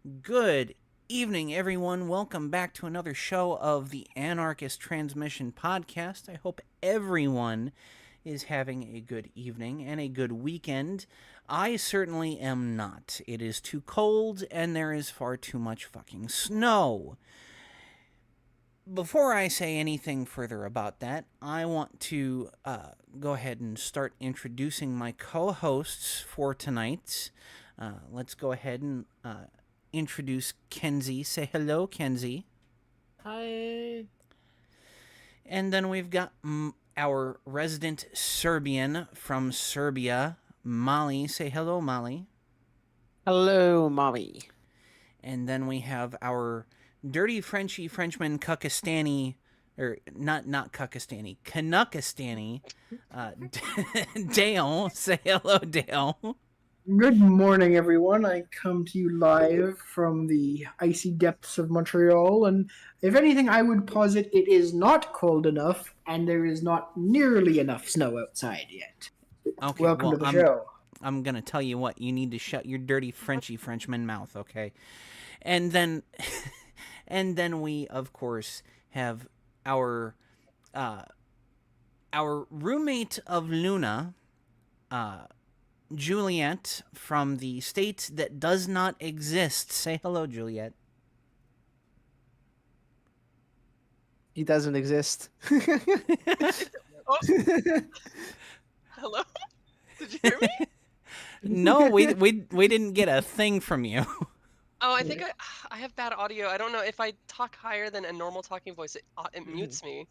Good evening, everyone. Welcome back to another show of the Anarchist Transmission Podcast. I hope everyone is having a good evening and a good weekend. I certainly am not. It is too cold and there is far too much fucking snow. Before I say anything further about that, I want to go ahead and start introducing my co-hosts for tonight. Let's go ahead and introduce Kenzie. Say hello, Kenzie. Hi. And then we've got our resident Serbian from Serbia, Molly. Say hello, Molly. Hello, mommy. And then we have our dirty Frenchy Frenchman Kakistani, or not Kakistani, Kanukistani, Dale. Say hello, Dale. Good morning, everyone. I come to you live from the icy depths of Montreal, and if anything, I would posit it is not cold enough, and there is not nearly enough snow outside yet. Okay, Welcome well, to the show. I'm gonna tell you what, you need to shut your dirty Frenchy Frenchman mouth, okay? And then and then we of course have our roommate of Luna, Juliet from the state that does not exist. Say hello, Juliet. He doesn't exist. Oh, hello? Did you hear me? No, we didn't get a thing from you. Oh, I think I have bad audio. I don't know if I talk higher than a normal talking voice, it mutes me.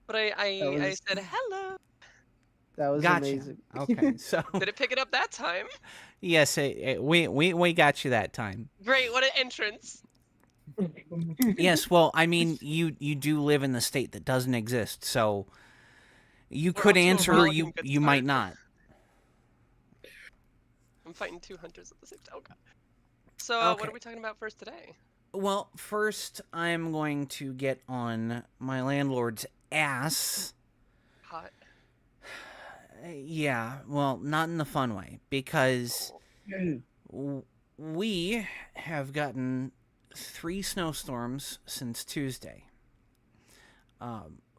But I said hello. That was Gotcha. amazing. Okay, so Did it pick it up that time? yes, we got you that time. Great, what an entrance. Yes, well, I mean, you do live in the state that doesn't exist, so you We're could off to a answer or rollicking you good you might start. not. I'm fighting two hunters at the same time. Oh, God. So, Okay. what are we talking about first today? Well, first I'm going to get on my landlord's ass. Hot. Yeah, well, not in the fun way, because we have gotten 3 snowstorms since Tuesday.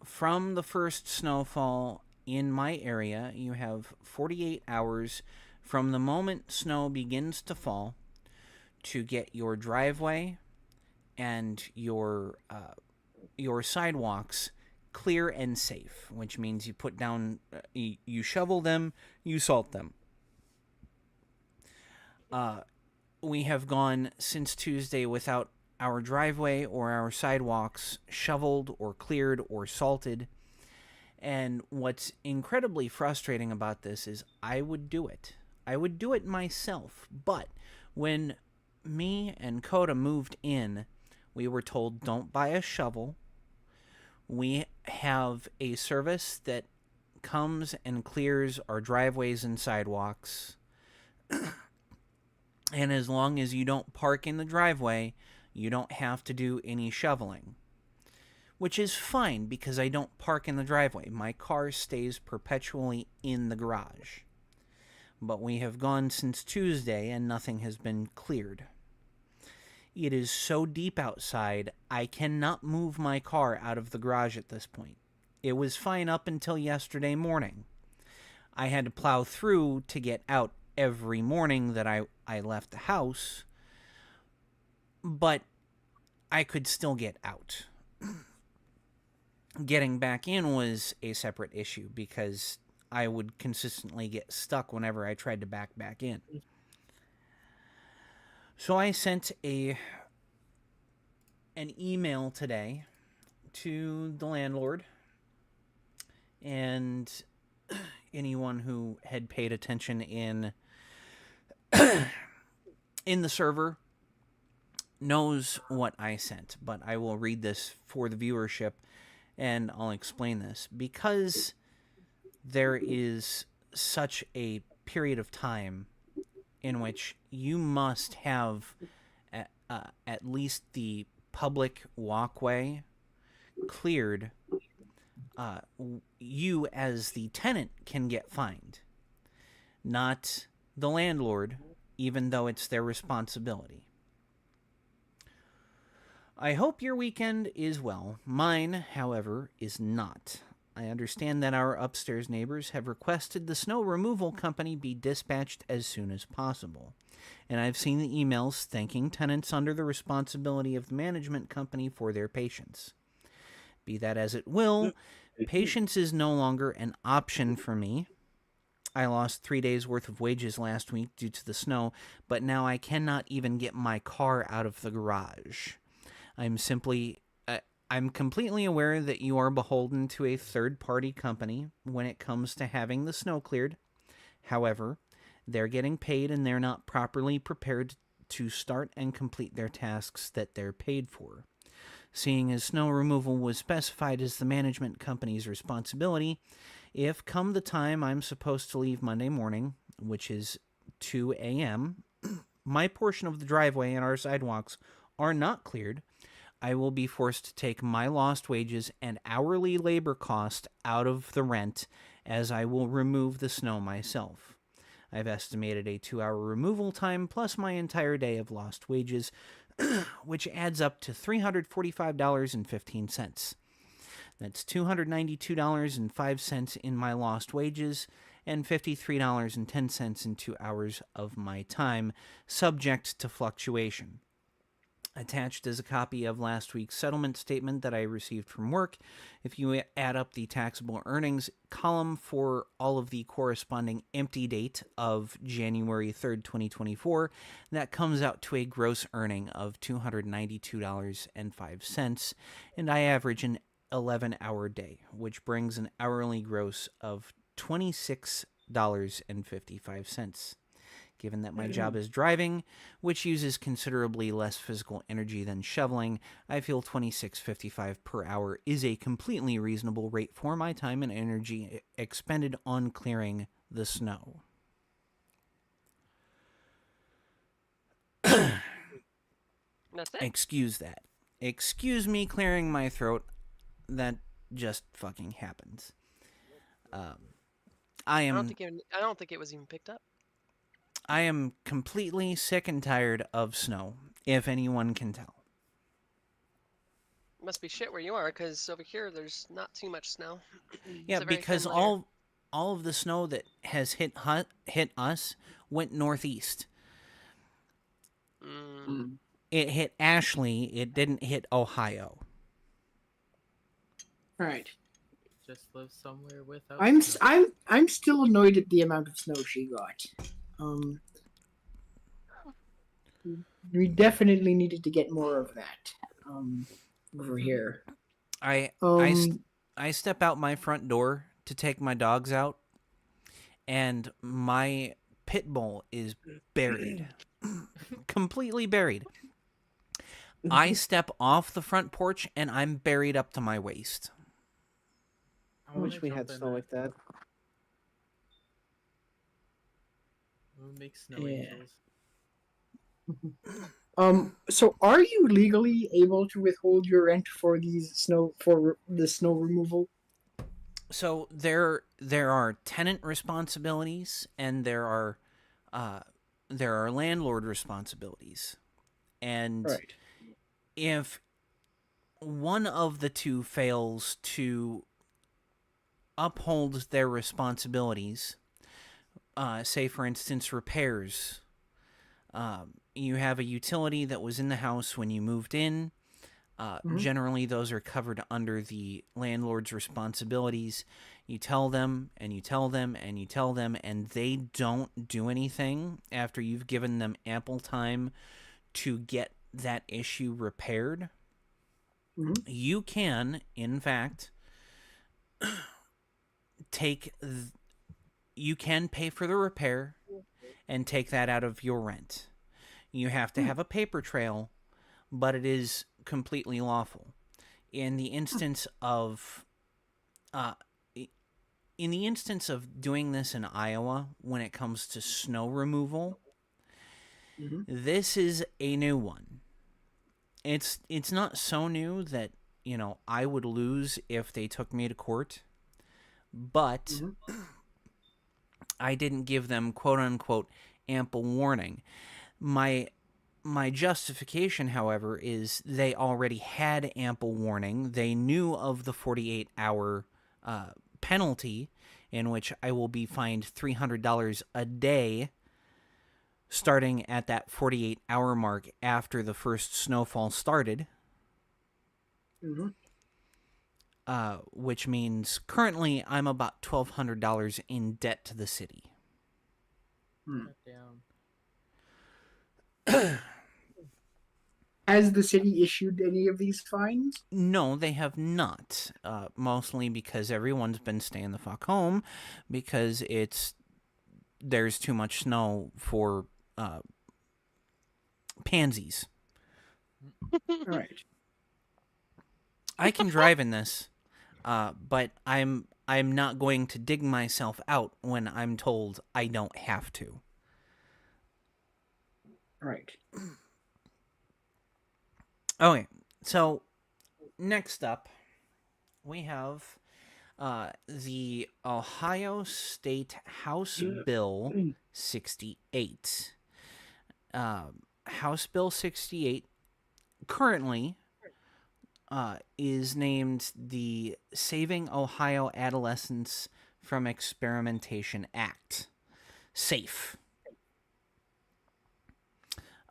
From the first snowfall in my area, you have 48 hours from the moment snow begins to fall to get your driveway and your sidewalks clear and safe, which means you put down, you shovel them, you salt them. We have gone since Tuesday without our driveway or our sidewalks shoveled or cleared or salted. And what's incredibly frustrating about this is I would do it. I would do it myself. But when me and Coda moved in, we were told don't buy a shovel. We have a service that comes and clears our driveways and sidewalks. And as long as you don't park in the driveway, you don't have to do any shoveling. Which is fine because I don't park in the driveway. My car stays perpetually in the garage. But we have gone since Tuesday and nothing has been cleared. It is so deep outside, I cannot move my car out of the garage at this point. It was fine up until yesterday morning. I had to plow through to get out every morning that I left the house, but I could still get out. Getting back in was a separate issue because I would consistently get stuck whenever I tried to back in. So I sent an email today to the landlord and anyone who had paid attention in the server knows what I sent, but I will read this for the viewership and I'll explain this. Because there is such a period of time in which you must have at least the public walkway cleared, you as the tenant can get fined, not the landlord, even though it's their responsibility. I hope your weekend is well. Mine, however, is not. I understand that our upstairs neighbors have requested the snow removal company be dispatched as soon as possible. And I've seen the emails thanking tenants under the responsibility of the management company for their patience. Be that as it will, patience is no longer an option for me. I lost 3 days' worth of wages last week due to the snow, but now I cannot even get my car out of the garage. I'm completely aware that you are beholden to a third-party company when it comes to having the snow cleared. However, they're getting paid and they're not properly prepared to start and complete their tasks that they're paid for. Seeing as snow removal was specified as the management company's responsibility, if come the time I'm supposed to leave Monday morning, which is 2 a.m., my portion of the driveway and our sidewalks are not cleared, I will be forced to take my lost wages and hourly labor cost out of the rent, as I will remove the snow myself. I've estimated a 2-hour removal time plus my entire day of lost wages, which adds up to $345.15. That's $292.05 in my lost wages and $53.10 in 2 hours of my time, subject to fluctuation. Attached is a copy of last week's settlement statement that I received from work. If you add up the taxable earnings column for all of the corresponding empty date of January 3rd, 2024, that comes out to a gross earning of $292.05, and I average an 11-hour day, which brings an hourly gross of $26.55. Given that my job is driving, which uses considerably less physical energy than shoveling, I feel $26.55 per hour is a completely reasonable rate for my time and energy expended on clearing the snow. That's it. Excuse that. Excuse me clearing my throat. That just fucking happens. I don't think it was even picked up. I am completely sick and tired of snow, if anyone can tell. Must be shit where you are, because over here there's not too much snow. Yeah, because all of the snow that has hit us went northeast. It hit Ashley. It didn't hit Ohio. Right. Just live somewhere without I'm still annoyed at the amount of snow she got. We definitely needed to get more of that over here. I step out my front door to take my dogs out, and my pit bull is buried. Completely buried. I step off the front porch, and I'm buried up to my waist. I wish we had snow like that. We'll make snow angels. So are you legally able to withhold your rent for the snow removal? So there are tenant responsibilities and there are landlord responsibilities. And right. If one of the two fails to uphold their responsibilities, say for instance repairs, you have a utility that was in the house when you moved in. Generally, those are covered under the landlord's responsibilities. You tell them, and you tell them, and you tell them, and they don't do anything after you've given them ample time to get that issue repaired. You can, in fact, you can pay for the repair and take that out of your rent. You have to have a paper trail, but it is completely lawful. In the instance of doing this in Iowa, when it comes to snow removal, this is a new one. It's not so new that, I would lose if they took me to court, but I didn't give them quote unquote ample warning. My My justification, however, is they already had ample warning. They knew of the 48-hour penalty, in which I will be fined $300 a day starting at that 48-hour mark after the first snowfall started. Mm-hmm. Which means currently I'm about $1,200 in debt to the city. Damn. Has the city issued any of these fines? No, they have not. Mostly because everyone's been staying the fuck home because there's too much snow for pansies. All right. I can drive in this, but I'm not going to dig myself out when I'm told I don't have to. All right. Okay, so next up, we have the Ohio State House Bill 68. House Bill 68 currently is named the Saving Ohio Adolescents from Experimentation Act. SAFE.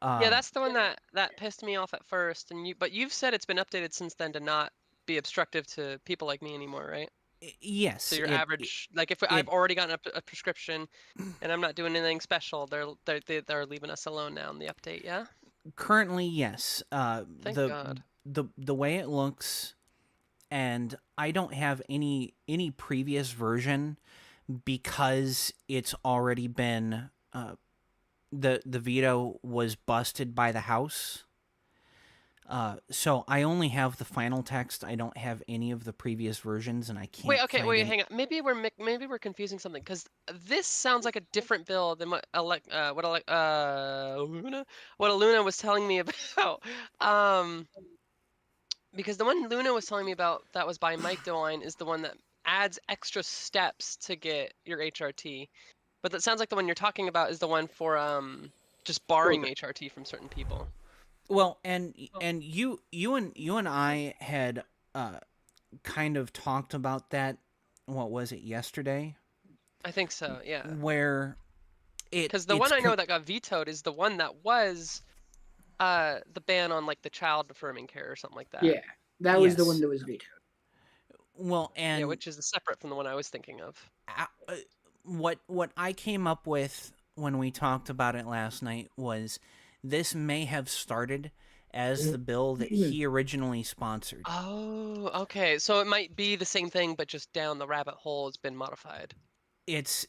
Yeah, that's the one that pissed me off at first, but you've said it's been updated since then to not be obstructive to people like me anymore, right? Yes. So your average, like if I've already gotten a prescription and I'm not doing anything special, they're leaving us alone now in the update, yeah? Currently, yes. Thank God. The way it looks, and I don't have any previous version because it's already been the veto was busted by the House. So I only have the final text. I don't have any of the previous versions, and I can't. Wait, hang on. Maybe we're confusing something because this sounds like a different bill than what Luna was telling me about. Because the one Luna was telling me about that was by Mike DeWine is the one that adds extra steps to get your HRT. But that sounds like the one you're talking about is the one for just barring HRT from certain people. Well, and you and I had kind of talked about that. What was it, yesterday? I think so, yeah. Where because the one I know that got vetoed is the one that was the ban on like the child affirming care or something like that. Yeah, that was the one that was vetoed. Well, and yeah, which is separate from the one I was thinking of. What I came up with when we talked about it last night was this may have started as the bill that he originally sponsored. Oh, okay. So it might be the same thing, but just down the rabbit hole has been modified. It's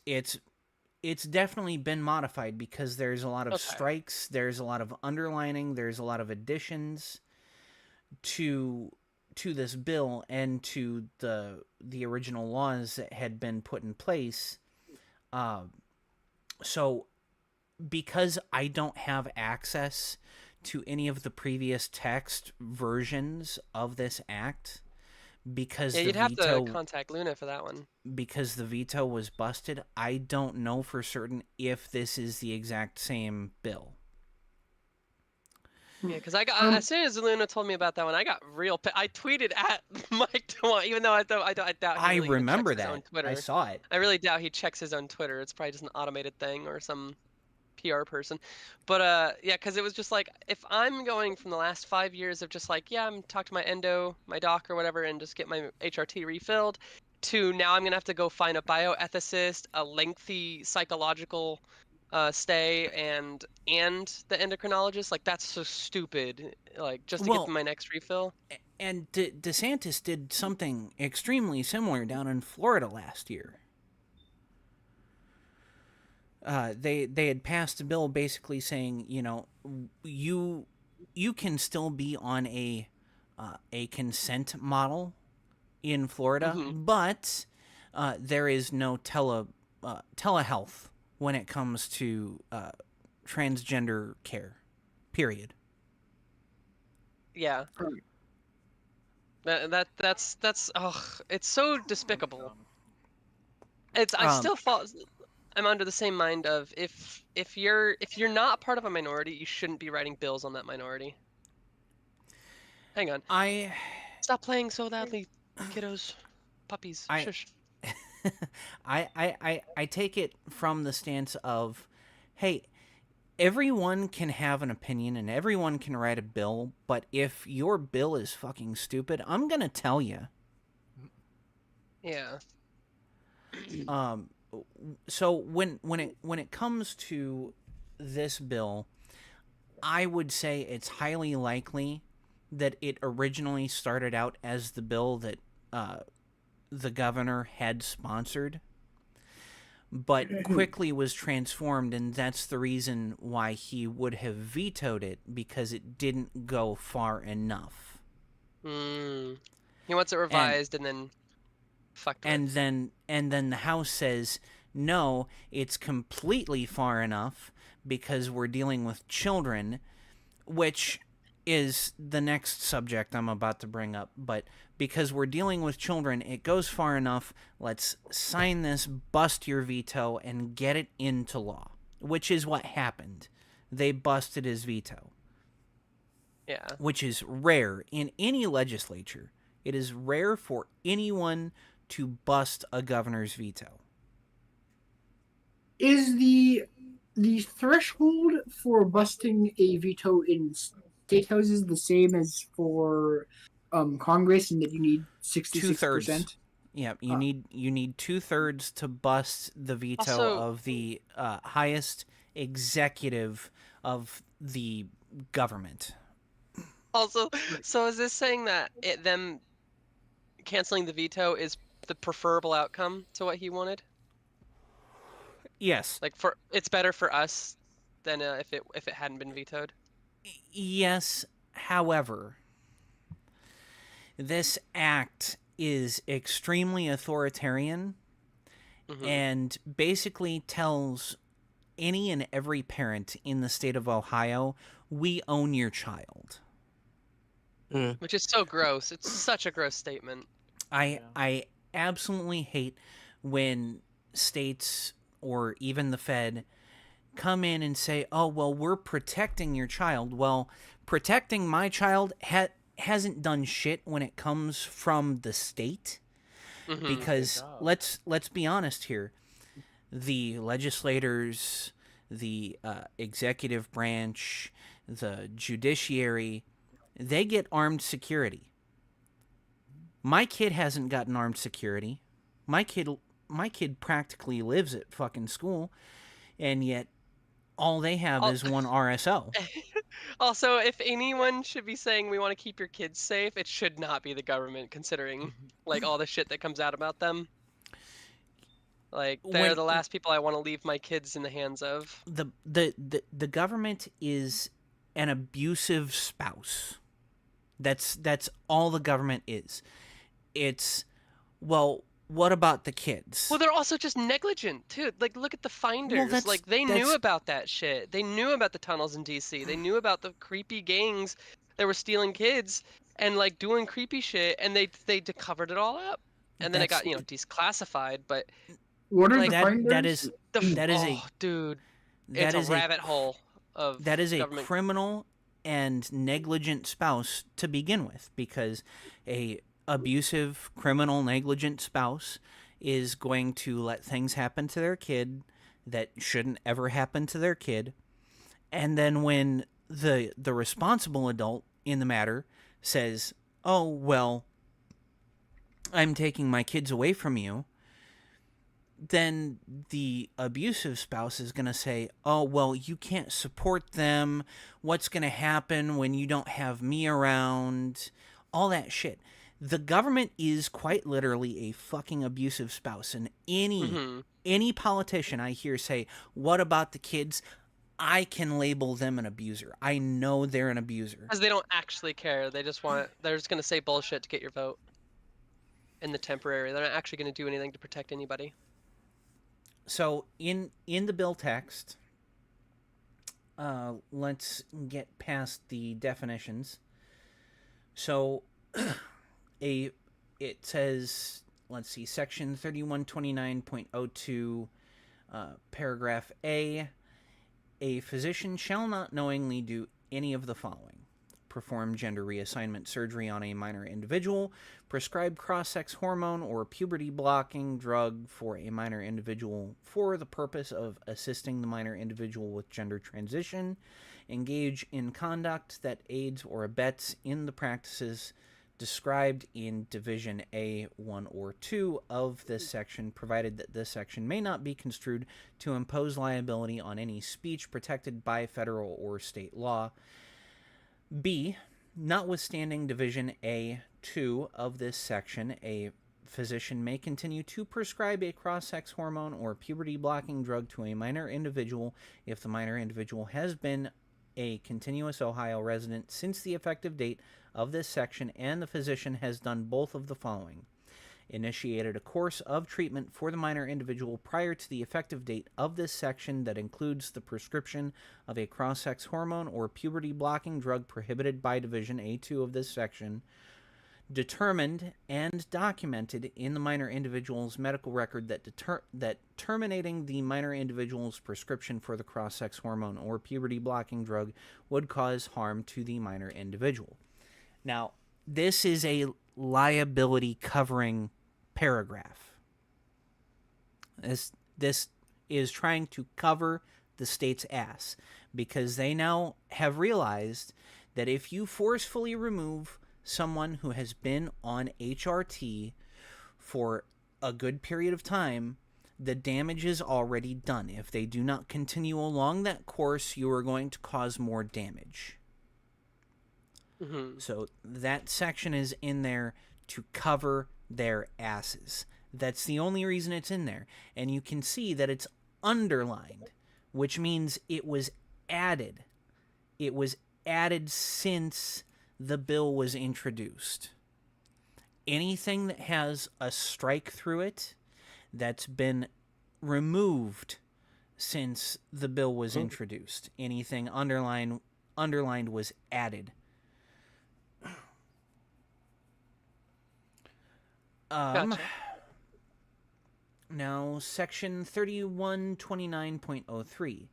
definitely been modified because there's a lot of strikes, there's a lot of underlining, there's a lot of additions to this bill and to the original laws that had been put in place. So because I don't have access to any of the previous text versions of this act, because you'd have to contact Luna for that one. Because the veto was busted, I don't know for certain if this is the exact same bill. Yeah, because I got as soon as Luna told me about that one, I got real. I tweeted at Mike DeWine, even though I doubt he really remember checks his own that. Twitter. I saw it. I really doubt he checks his own Twitter. It's probably just an automated thing or some PR person. But yeah, because it was just like if I'm going from the last 5 years of just like I'm talk to my endo, my doc or whatever, and just get my HRT refilled, to now I'm gonna have to go find a bioethicist, a lengthy psychological stay, and the endocrinologist. Like that's so stupid. Like just to get my next refill. And DeSantis did something extremely similar down in Florida last year. They had passed a bill basically saying, you can still be on a consent model in Florida, but there is no telehealth when it comes to transgender care. Period. Yeah. That's it's so despicable. I still fall. I'm under the same mind of if you're not part of a minority, you shouldn't be writing bills on that minority. Hang on. I Stop playing so loudly, kiddos. Puppies. I Shush. I take it from the stance of, hey, everyone can have an opinion and everyone can write a bill, but if your bill is fucking stupid, I'm gonna tell you. Yeah. So when it comes to this bill, I would say it's highly likely that it originally started out as the bill that the governor had sponsored, but quickly was transformed, and that's the reason why he would have vetoed it, because it didn't go far enough. He wants it revised and then fucked And with. then the House says, no, it's completely far enough because we're dealing with children, which is the next subject I'm about to bring up. But because we're dealing with children, it goes far enough. Let's sign this, bust your veto, and get it into law, which is what happened. They busted his veto, Yeah. which is rare in any legislature. It is rare for anyone to bust a governor's veto. Is the threshold for busting a veto in state houses the same as for Congress, in that you need 66%? 2/3. Yeah, you need 2/3 to bust the veto Also- of the highest executive of the government. Also, so is this saying that them canceling the veto is the preferable outcome to what he wanted? Yes. Like, it's better for us than if it hadn't been vetoed. Yes. However, this act is extremely authoritarian and basically tells any and every parent in the state of Ohio, we own your child. Which is so gross. It's such a gross statement. I absolutely hate when states or even the Fed come in and say, "Oh, well, we're protecting your child." Well, protecting my child hasn't done shit when it comes from the state, because let's be honest here. The legislators, the executive branch, the judiciary, they get armed security. My kid hasn't gotten armed security. My kid practically lives at fucking school, and yet all they have is one RSO. Also, if anyone should be saying we want to keep your kids safe, it should not be the government, considering like all the shit that comes out about them. Like, they're the last people I want to leave my kids in the hands of. The government is an abusive spouse. That's all the government is. It's, well, what about the kids? Well, they're also just negligent too. Like, look at the finders. Like, they knew about that shit. They knew about the tunnels in DC. They knew about the creepy gangs that were stealing kids and like doing creepy shit, and they covered it all up. And then it got declassified. But what are like, the finders? that is a dude. That It's is a rabbit hole of that is a government. criminal and negligent spouse to begin with, because a abusive, criminal, negligent spouse is going to let things happen to their kid that shouldn't ever happen to their kid. And then when the responsible adult in the matter says, "Oh, well, I'm taking my kids away from you," then the abusive spouse is going to say, "Oh, well, you can't support them. What's going to happen when you don't have me around?" All that shit. The government is quite literally a fucking abusive spouse. And any politician I hear say, "What about the kids?" I can label them an abuser. I know they're an abuser. Because they don't actually care. They're just going to say bullshit to get your vote. In the temporary. They're not actually going to do anything to protect anybody. So in the bill text, let's get past the definitions. So it says, let's see, section 3129.02 Paragraph A physician shall not knowingly do any of the following: perform gender reassignment surgery on a minor individual, prescribe cross-sex hormone or puberty-blocking drug for a minor individual for the purpose of assisting the minor individual with gender transition, engage in conduct that aids or abets in the practices described in Division A 1 or 2 of this section, provided that this section may not be construed to impose liability on any speech protected by federal or state law. B, notwithstanding Division A 2 of this section, a physician may continue to prescribe a cross-sex hormone or puberty-blocking drug to a minor individual if the minor individual has been a continuous Ohio resident since the effective date of this section, and the physician has done both of the following: initiated a course of treatment for the minor individual prior to the effective date of this section that includes the prescription of a cross-sex hormone or puberty-blocking drug prohibited by Division A2 of this section, determined and documented in the minor individual's medical record that terminating the minor individual's prescription for the cross-sex hormone or puberty-blocking drug would cause harm to the minor individual. Now, this is a liability covering paragraph. This is trying to cover the state's ass, because they now have realized that if you forcefully remove someone who has been on HRT for a good period of time, the damage is already done. If they do not continue along that course, you are going to cause more damage. Mm-hmm. So that section is in there to cover their asses. That's the only reason it's in there. And you can see that it's underlined, which means it was added. It was added since the bill was introduced. Anything that has a strike through it, that's been removed since the bill was introduced. Anything underlined was added. Gotcha. Now, Section 3129.03.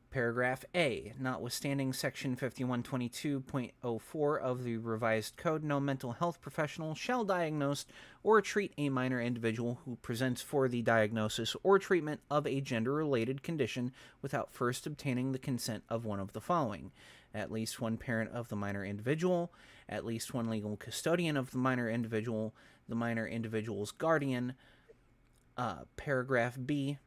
Paragraph A, notwithstanding Section 5122.04 of the Revised Code, no mental health professional shall diagnose or treat a minor individual who presents for the diagnosis or treatment of a gender-related condition without first obtaining the consent of one of the following: at least one parent of the minor individual, at least one legal custodian of the minor individual, the minor individual's guardian. Paragraph B,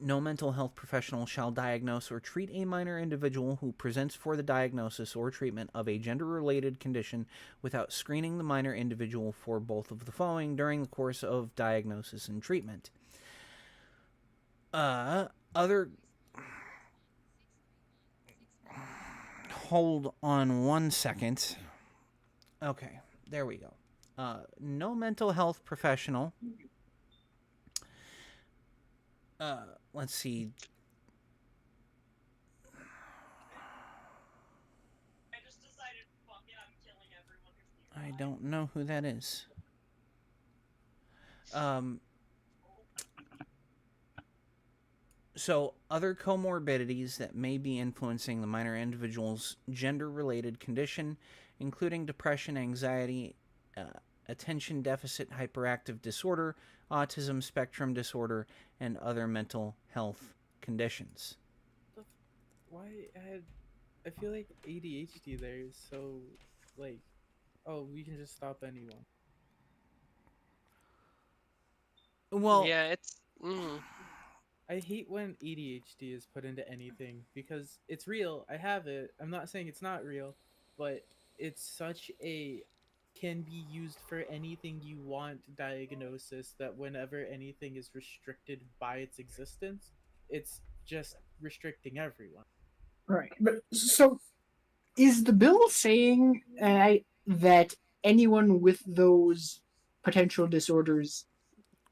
no mental health professional shall diagnose or treat a minor individual who presents for the diagnosis or treatment of a gender-related condition without screening the minor individual for both of the following during the course of diagnosis and treatment. Hold on one second. Okay, there we go. No mental health professional. Let's see. I don't know who that is. So, other comorbidities that may be influencing the minor individual's gender-related condition, including depression, anxiety, attention deficit hyperactive disorder, autism spectrum disorder, and other mental health conditions. Why I feel like ADHD there is so like, oh, we can just stop anyone. Well, Yeah, it's. I hate when ADHD is put into anything because it's real. I have it. I'm not saying it's not real, but it's such a can be used for anything you want diagnosis that whenever anything is restricted by its existence, it's just restricting everyone. Right. But so is the bill saying that anyone with those potential disorders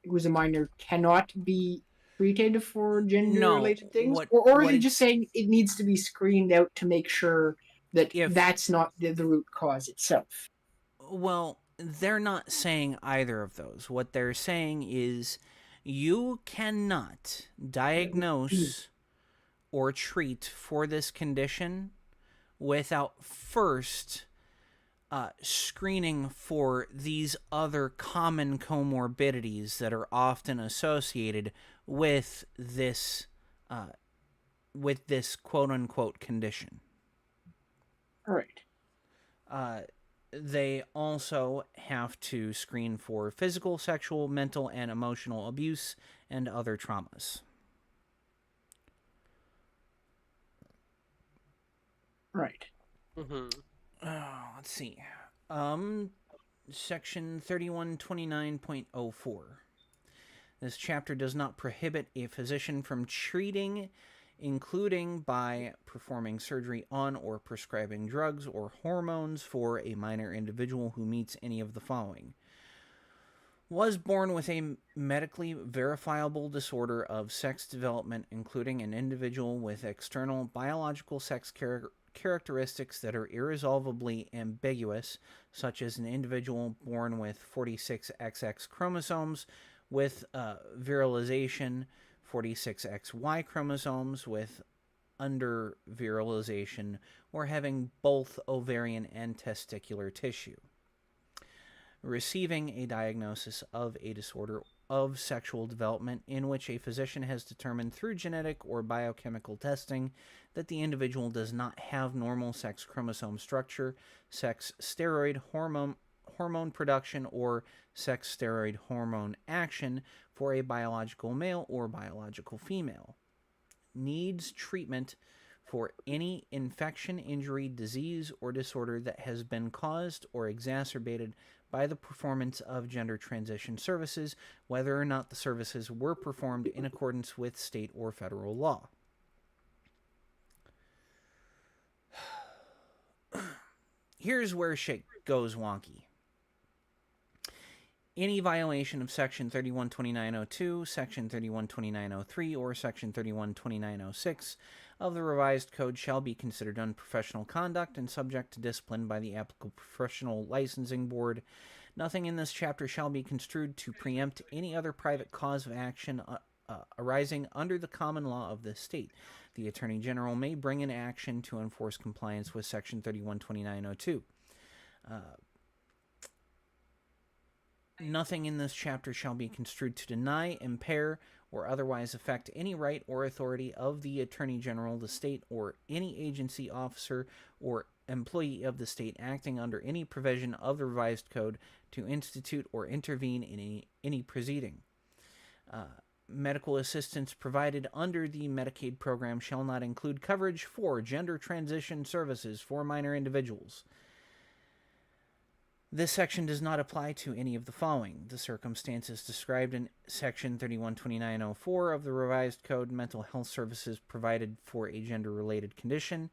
who's a minor cannot be treated for gender-related things? Or is it just saying it needs to be screened out to make sure that that's not the root cause itself? Well, they're not saying either of those. What they're saying is You cannot diagnose or treat for this condition without first screening for these other common comorbidities that are often associated with this quote-unquote condition. All right. They also have to screen for physical, sexual, mental, and emotional abuse and other traumas. Right. Mm-hmm. Let's see. Section 3129.04. This chapter does not prohibit a physician from treating, including by performing surgery on or prescribing drugs or hormones for a minor individual who meets any of the following. Was born with a medically verifiable disorder of sex development, including an individual with external biological sex characteristics that are irresolvably ambiguous, such as an individual born with 46XX chromosomes with virilization, 46XY chromosomes with under-virilization, or having both ovarian and testicular tissue. Receiving a diagnosis of a disorder of sexual development in which a physician has determined through genetic or biochemical testing that the individual does not have normal sex chromosome structure, sex steroid hormone production, or sex steroid hormone action for a biological male or biological female. Needs treatment for any infection, injury, disease, or disorder that has been caused or exacerbated by the performance of gender transition services, whether or not the services were performed in accordance with state or federal law. Here's where shit goes wonky. Any violation of Section 3129.02, Section 3129.03, or Section 3129.06 of the revised code shall be considered unprofessional conduct and subject to discipline by the applicable professional licensing board. Nothing in this chapter shall be construed to preempt any other private cause of action arising under the common law of this state. The Attorney General may bring an action to enforce compliance with Section 3129.02. Nothing in this chapter shall be construed to deny, impair, or otherwise affect any right or authority of the Attorney General, the state, or any agency, officer, or employee of the state acting under any provision of the revised code to institute or intervene in any proceeding. Medical assistance provided under the Medicaid program shall not include coverage for gender transition services for minor individuals. This section does not apply to any of the following: the circumstances described in Section 3129.04 of the revised code, mental health services provided for a gender-related condition,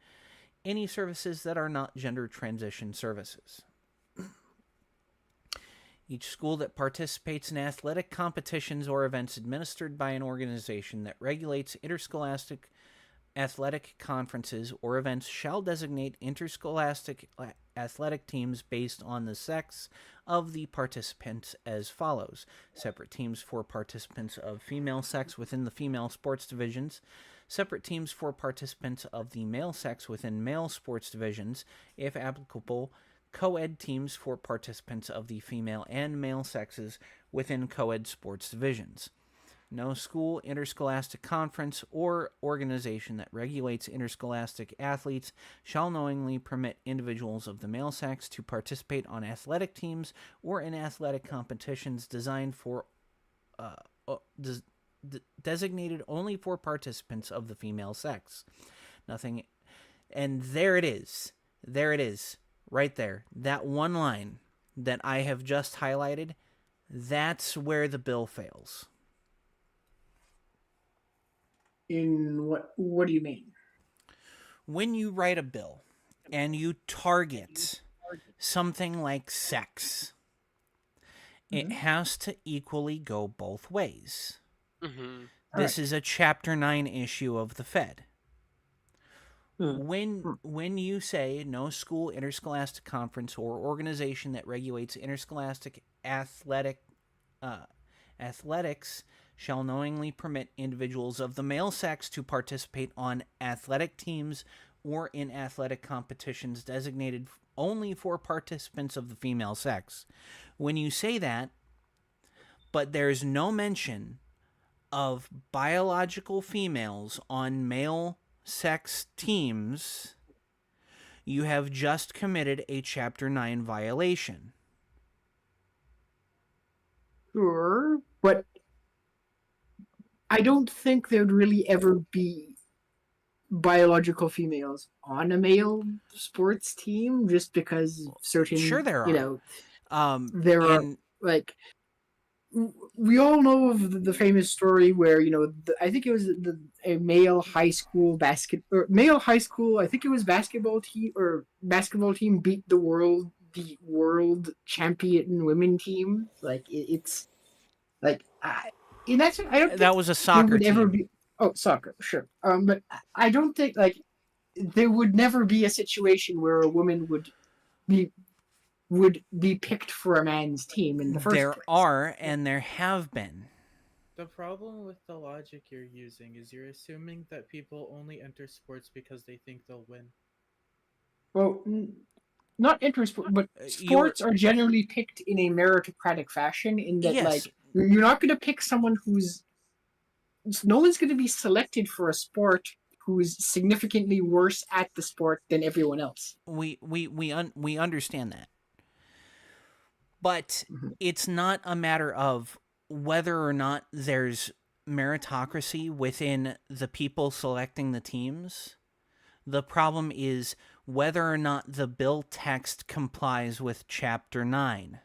any services that are not gender transition services. Each school that participates in athletic competitions or events administered by an organization that regulates interscholastic athletic conferences or events shall designate interscholastic athletic teams based on the sex of the participants as follows: separate teams for participants of female sex within the female sports divisions, separate teams for participants of the male sex within male sports divisions, if applicable, co-ed teams for participants of the female and male sexes within co-ed sports divisions. No school, interscholastic conference, or organization that regulates interscholastic athletes shall knowingly permit individuals of the male sex to participate on athletic teams or in athletic competitions designed for designated only for participants of the female sex. Nothing, and there it is. There it is. Right there. That one line that I have just highlighted, that's where the bill fails. In what do you mean? When you write a bill and you target something like sex, it has to equally go both ways. Mm-hmm. This is a Chapter 9 issue of the Fed. When you say no school, interscholastic conference, or organization that regulates interscholastic athletics shall knowingly permit individuals of the male sex to participate on athletic teams or in athletic competitions designated only for participants of the female sex. When you say that, but there's no mention of biological females on male sex teams, you have just committed a Chapter 9 violation. Sure, but I don't think there'd really ever be biological females on a male sports team just because certain, Sure there you are. know, there are, And like, we all know of the famous story where, you know, I think it was a male high school I think it was basketball team beat the world champion women team. Like, it's like, in that sense, I don't think that was a there soccer would ever team. be. Oh, soccer, sure. But I don't think, like, there would never be a situation where a woman be would be picked for a man's team in the first There place. are, and there have been. The problem with the logic you're using is you're assuming that people only enter sports because they think they'll win. Well, not interest, but You're sports are generally picked in a meritocratic fashion. In that, yes, like, you're not going to pick someone no one's going to be selected for a sport who's significantly worse at the sport than everyone else. we understand that. But Mhm. it's not a matter of whether or not there's meritocracy within the people selecting the teams. The problem is whether or not the bill text complies with Chapter 9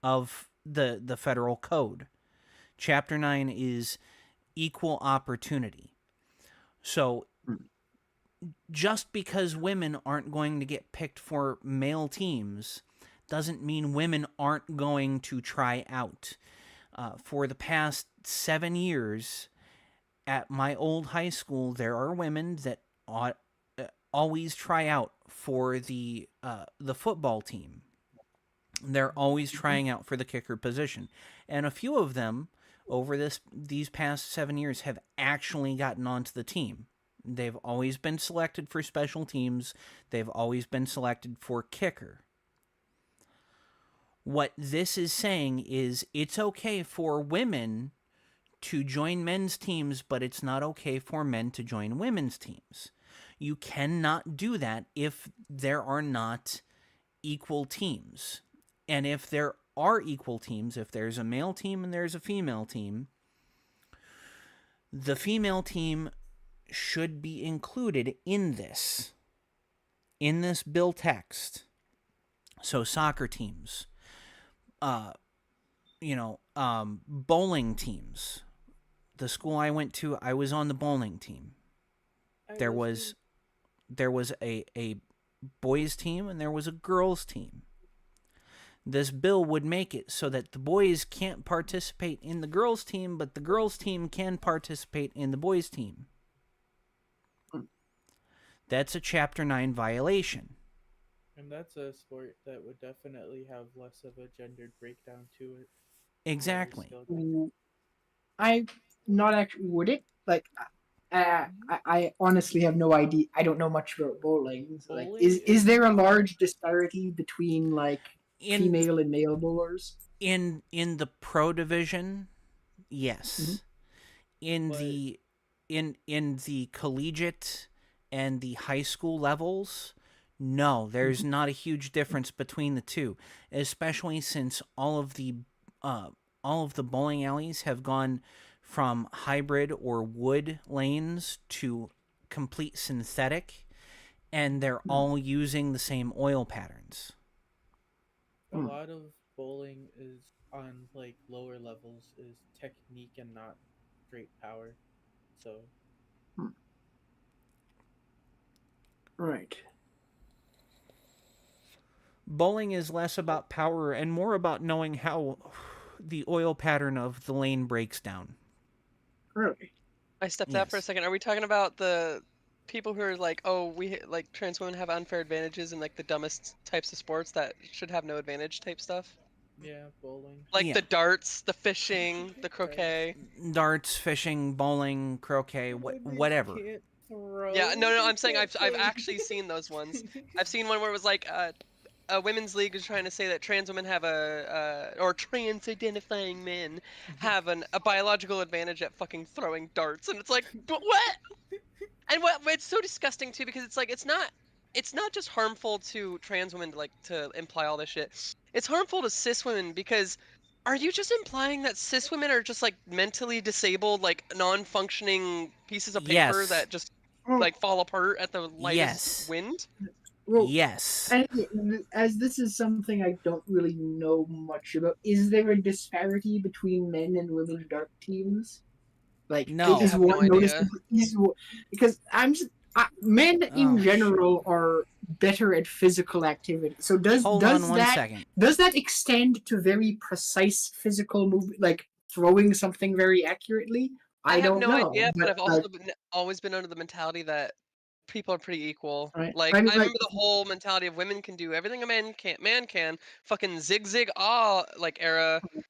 of the federal code. Chapter 9 is equal opportunity. So just because women aren't going to get picked for male teams doesn't mean women aren't going to try out. For the past 7 years at my old high school, there are women that always try out for the football team. They're always trying out for the kicker position, and a few of them over these past 7 years have actually gotten onto the team. They've always been selected for special teams. They've always been selected for kicker. What this is saying is it's okay for women to join men's teams, but it's not okay for men to join women's teams. You cannot do that if there are not equal teams. And if there are equal teams, if there's a male team and there's a female team, the female team should be included in this bill text. So soccer teams, bowling teams. The school I went to, I was on the bowling team. There was a boys team and there was a girls team. This bill would make it so that the boys can't participate in the girls team, but the girls team can participate in the boys team. That's a Chapter 9 violation. And that's a sport that would definitely have less of a gendered breakdown to it. Exactly. I not actually would it like. I honestly have no idea. I don't know much about bowling. So, like, is there a large disparity between, like, female and male bowlers? In the pro division, yes. Mm-hmm. In the collegiate and the high school levels, no, there's not a huge difference between the two, especially since all of the bowling alleys have gone from hybrid or wood lanes to complete synthetic, and they're all using the same oil patterns. A lot of bowling is on, like, lower levels is technique and not straight power. So Right. Bowling is less about power and more about knowing how the oil pattern of the lane breaks down. Really? I stepped out for a Yes. second. Are we talking about the people who are like, oh, like trans women have unfair advantages in like the dumbest types of sports that should have no advantage type stuff? Yeah, bowling. Like Yeah. the darts, the fishing, the croquet. Darts, fishing, bowling, croquet, whatever. Can't throw. Yeah, no, they I'm saying can't I've throw. actually seen those ones. I've seen one where it was like a women's league is trying to say that trans women have or trans identifying men have a biological advantage at fucking throwing darts, and it's like, but what? And what it's so disgusting too, because it's like it's not just harmful to trans women to imply all this shit. It's harmful to cis women because are you just implying that cis women are just like mentally disabled, like non-functioning pieces of paper Yes. that just Well, like fall apart at the lightest Yes. wind? well, Yes. and as this is something I don't really know much about, is there a disparity between men and women dark teams? Like, No. I is have one no idea. noticeable? Because men in Oh, general are better at physical activity. So Hold on one that second. does that extend to very precise physical movement, like throwing something very accurately? I I have don't no know, idea, but but I've also always been under the mentality that people are pretty equal. I mean, I remember the whole mentality of women can do everything a man can. Fucking zig like era of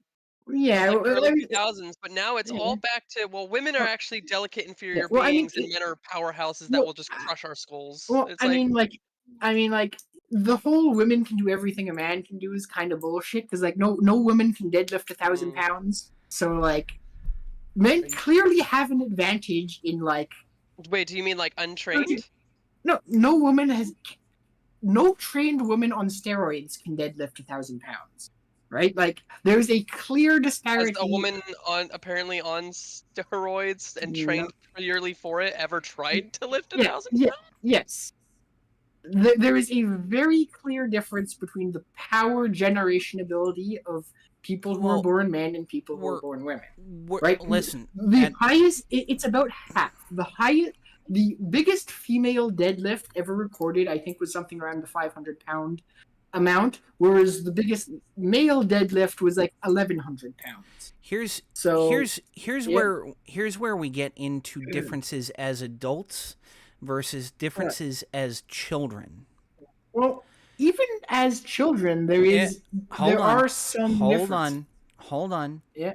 yeah, like the well, early I mean, 2000s, but now it's yeah, all back to, well, women are well, actually delicate yeah. inferior Well, I mean, beings and men are powerhouses that well, will just crush our skulls. well, It's like, the whole women can do everything a man can do is kind of bullshit because like no woman can deadlift 1,000 pounds. So like men clearly have an advantage in like wait, do you mean like untrained? no woman has no trained woman on steroids can deadlift 1,000 pounds. Right? Like there's a clear As a disparity. woman apparently on steroids and No, trained purely for it ever tried to lift a yeah, thousand yeah, pounds? yes. There is a very clear difference between the power generation ability of people who are Well, born men and people who are we're, born women. we're Right? listen. The At, highest, it's about half. The biggest female deadlift ever recorded, I think, was something around the 500 pound amount, whereas the biggest male deadlift was like 1,100 pounds. here's So, yeah, here's where we get into differences as adults versus differences as children. well, even as children, Hold there on. are some Hold differences. on. Hold on. Yeah.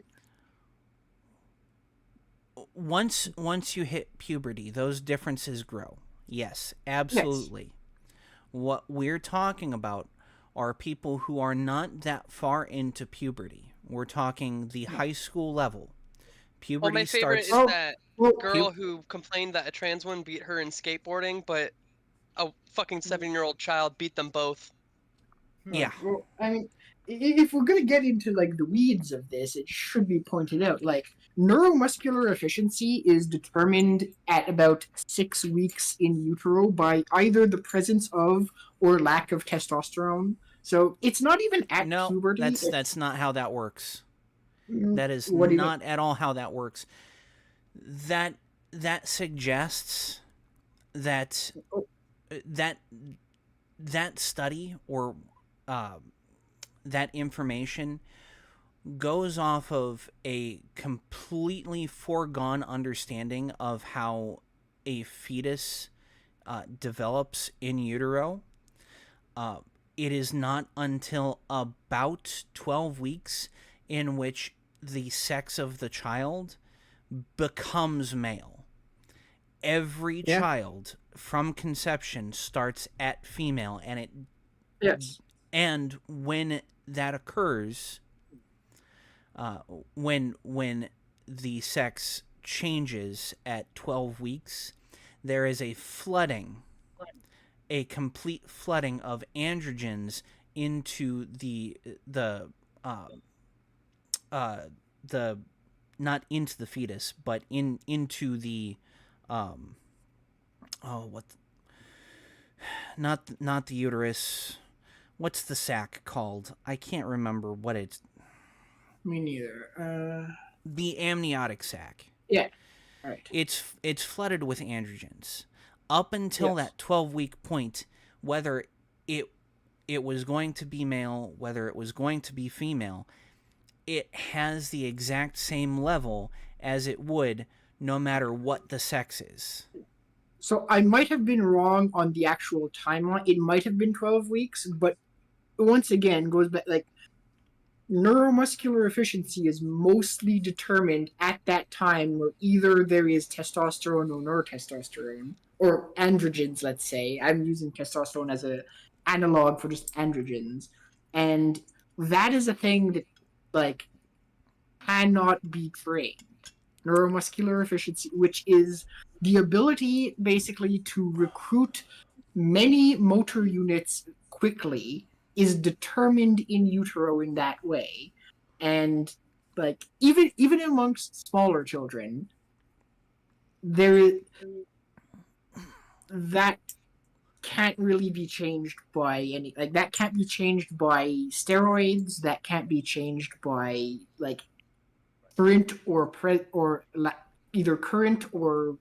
Once you hit puberty, those differences grow. Yes, Yes. absolutely. What we're talking about are people who are not that far into puberty. We're talking the high school level. Well, my Puberty favorite starts. is that Well, girl who complained that a trans woman beat her in skateboarding, but a fucking 7-year-old child beat them both. Yeah. Well, I mean, if we're gonna get into like the weeds of this, it should be pointed out like neuromuscular efficiency is determined at about 6 weeks in utero by either the presence of or lack of testosterone. So it's not even at No, puberty. that's not how that works. That is What do you mean? not at all how that works. That suggests that Oh. that study or that information goes off of a completely foregone understanding of how a fetus develops in utero. It is not until about 12 weeks in which the sex of the child becomes male. Every child from conception starts at female, and Yes. and when that occurs, when the sex changes at 12 weeks, there is a complete flooding of androgens into the not into the fetus, but into the not the uterus. What's the sac called? I can't remember what it's. Me neither. The amniotic sac. Yeah. Right. It's flooded with androgens up until that 12-week point, whether it was going to be male, whether it was going to be female, it has the exact same level as it would no matter what the sex is. So I might have been wrong on the actual timeline. It might have been 12 weeks, but once again, goes back like neuromuscular efficiency is mostly determined at that time where either there is testosterone or neurotestosterone, or androgens, let's say. I'm using testosterone as an analog for just androgens. And that is a thing that, like, cannot be trained. Neuromuscular efficiency, which is the ability basically to recruit many motor units quickly, is determined in utero in that way. And like even amongst smaller children, there that can't really be changed by any, like, that can't be changed by steroids, that can't be changed by like current or either current or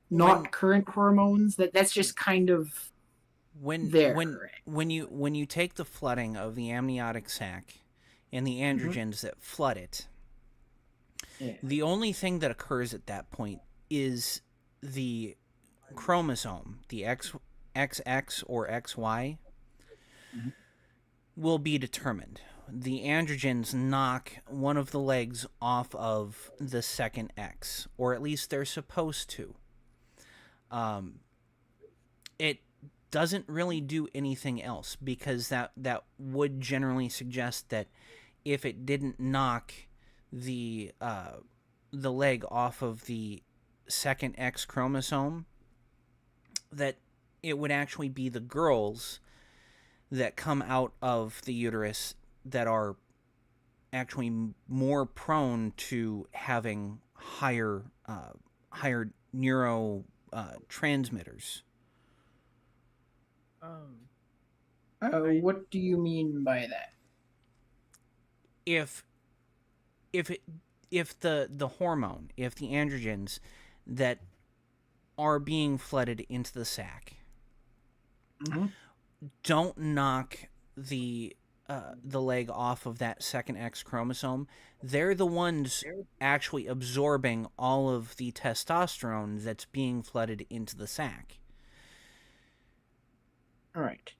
When not current hormones. That's just kind of when there. when you take the flooding of the amniotic sac and the androgens that flood it, Yeah. the only thing that occurs at that point is the chromosome, the XX or XY, Mhm. will be determined. The androgens knock one of the legs off of the second X, or at least they're supposed to. It doesn't really do anything else, because that would generally suggest that if it didn't knock the leg off of the second X chromosome, that it would actually be the girls that come out of the uterus that are actually more prone to having higher neuro transmitters. What do you mean by that? If if it if the hormone, if the androgens that are being flooded into the sac don't knock the leg off of that second X chromosome, they're the ones actually absorbing all of the testosterone that's being flooded into the sac. All right.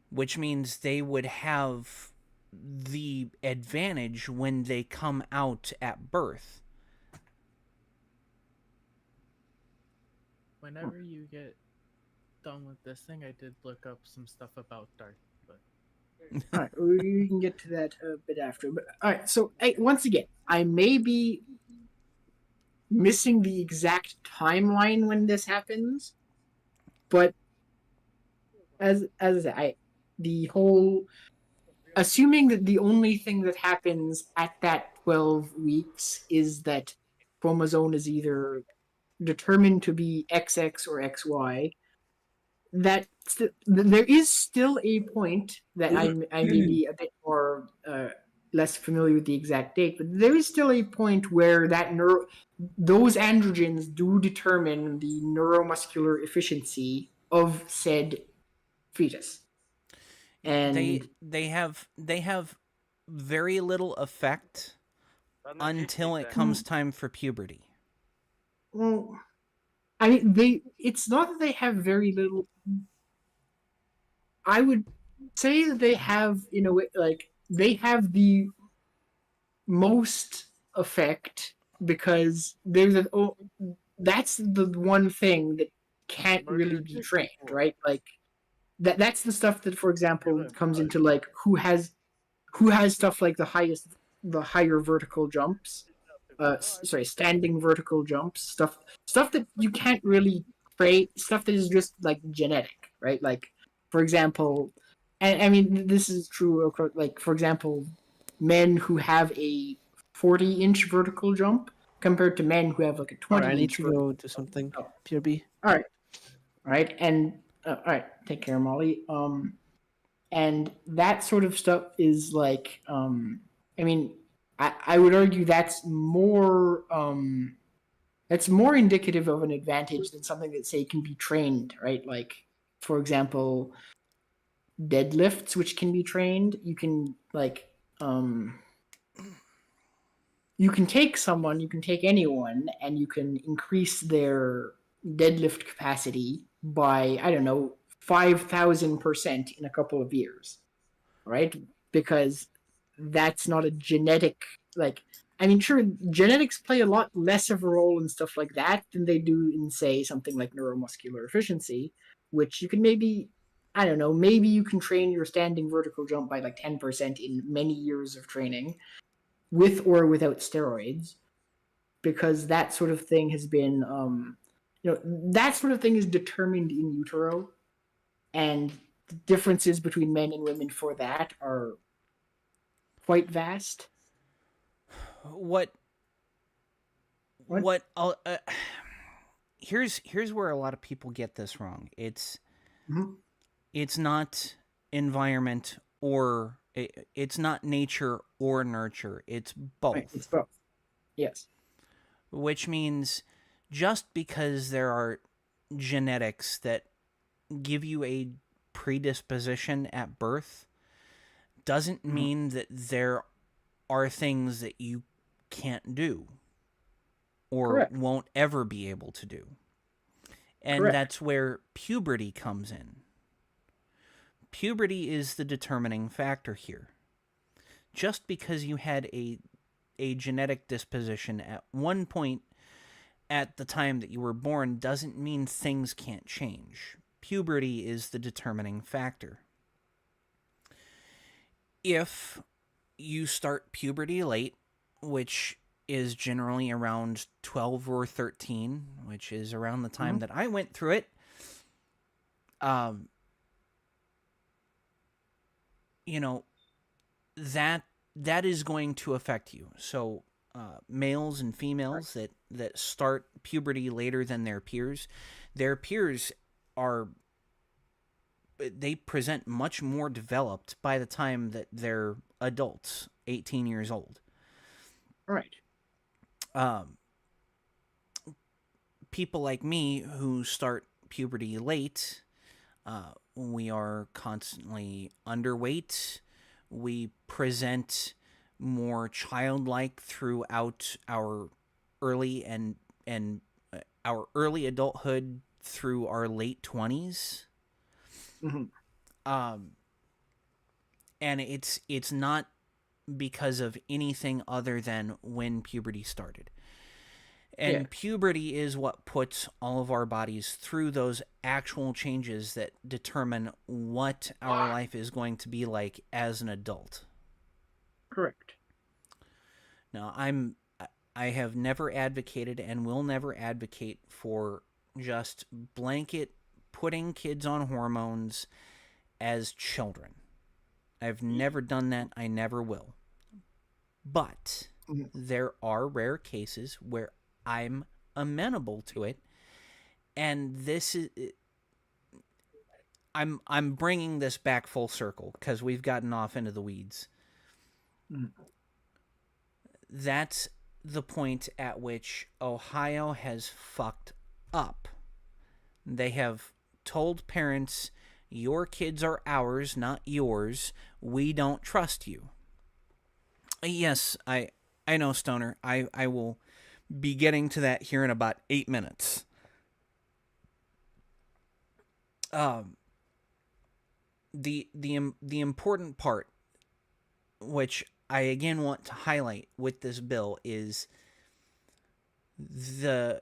Which means they would have the advantage when they come out at birth. Whenever you get done with this thing, I did look up some stuff about Darth. But All right, we can get to that a bit after. But all right, so once again, I may be missing the exact timeline when this happens, but as I said, the whole, assuming that the only thing that happens at that 12 weeks is that chromosome is either determined to be XX or XY, that there is still a point that I may be a bit more less familiar with the exact date, but there is still a point where those androgens do determine the neuromuscular efficiency of said fetus. And they have very little effect until it comes time for puberty. well, I mean, it's not that they have very little. I would say that they have, in a way, like, they have the most effect because that's the one thing that can't really be trained, right? Like, that's the stuff that, for example, comes into like who has stuff like the higher vertical jumps, standing vertical jumps, stuff that you can't really train, stuff that is just like genetic, right? Like, for example, and I mean this is true. Like, for example, men who have a 40-inch vertical jump compared to men who have like a 20. Alright, I need to go do something. Oh. PRB. All right, and all right, take care, Molly. And that sort of stuff is like, I mean, I would argue that's more indicative of an advantage than something that, say, can be trained, right? Like, for example, deadlifts, which can be trained. You can like, you can take anyone, and you can increase their deadlift capacity by, I don't know, 5,000% in a couple of years, right? Because that's not a genetic, like, I mean, sure, genetics play a lot less of a role in stuff like that than they do in, say, something like neuromuscular efficiency, which you can maybe, I don't know, maybe you can train your standing vertical jump by like 10% in many years of training, with or without steroids, because that sort of thing has been, that sort of thing is determined in utero, and the differences between men and women for that are quite vast. What what I'll, here's where a lot of people get this wrong. Mhm. It's not environment or it's not nature or nurture. It's Right, it's both. both. Yes. Which means just because there are genetics that give you a predisposition at birth doesn't Mhm. mean that there are things that you can't do or Correct. won't ever be able to do. And Correct. that's where puberty comes in. Puberty is the determining factor here. Just because you had a genetic disposition at one point at the time that you were born doesn't mean things can't change. Puberty is the determining factor. If you start puberty late, which is generally around 12 or 13, which is around the time Mhm. that I went through it, um, you know, that is going to affect you. So males and females that start puberty later than their peers are they present much more developed by the time that they're adults, 18 years old. Right. Um, People like me who start puberty late, we are constantly underweight. We present more childlike throughout our early and our early adulthood through our late 20s. Mhm. Um, and it's not because of anything other than when puberty started. Yeah. And puberty is what puts all of our bodies through those actual changes that determine what our life is going to be like as an adult. Correct. Now, I have never advocated and will never advocate for just blanket putting kids on hormones as children. I've never done that. I never will. But Mhm. there are rare cases where I'm amenable to it, and this is I'm bringing this back full circle because we've gotten off into the weeds. Mhm. That's the point at which Ohio has fucked up. They have told parents, your kids are ours, not yours. We don't trust you. Yes, I know, Stoner. I will be getting to that here in about 8 minutes. Um, the important part, which I again want to highlight with this bill, is the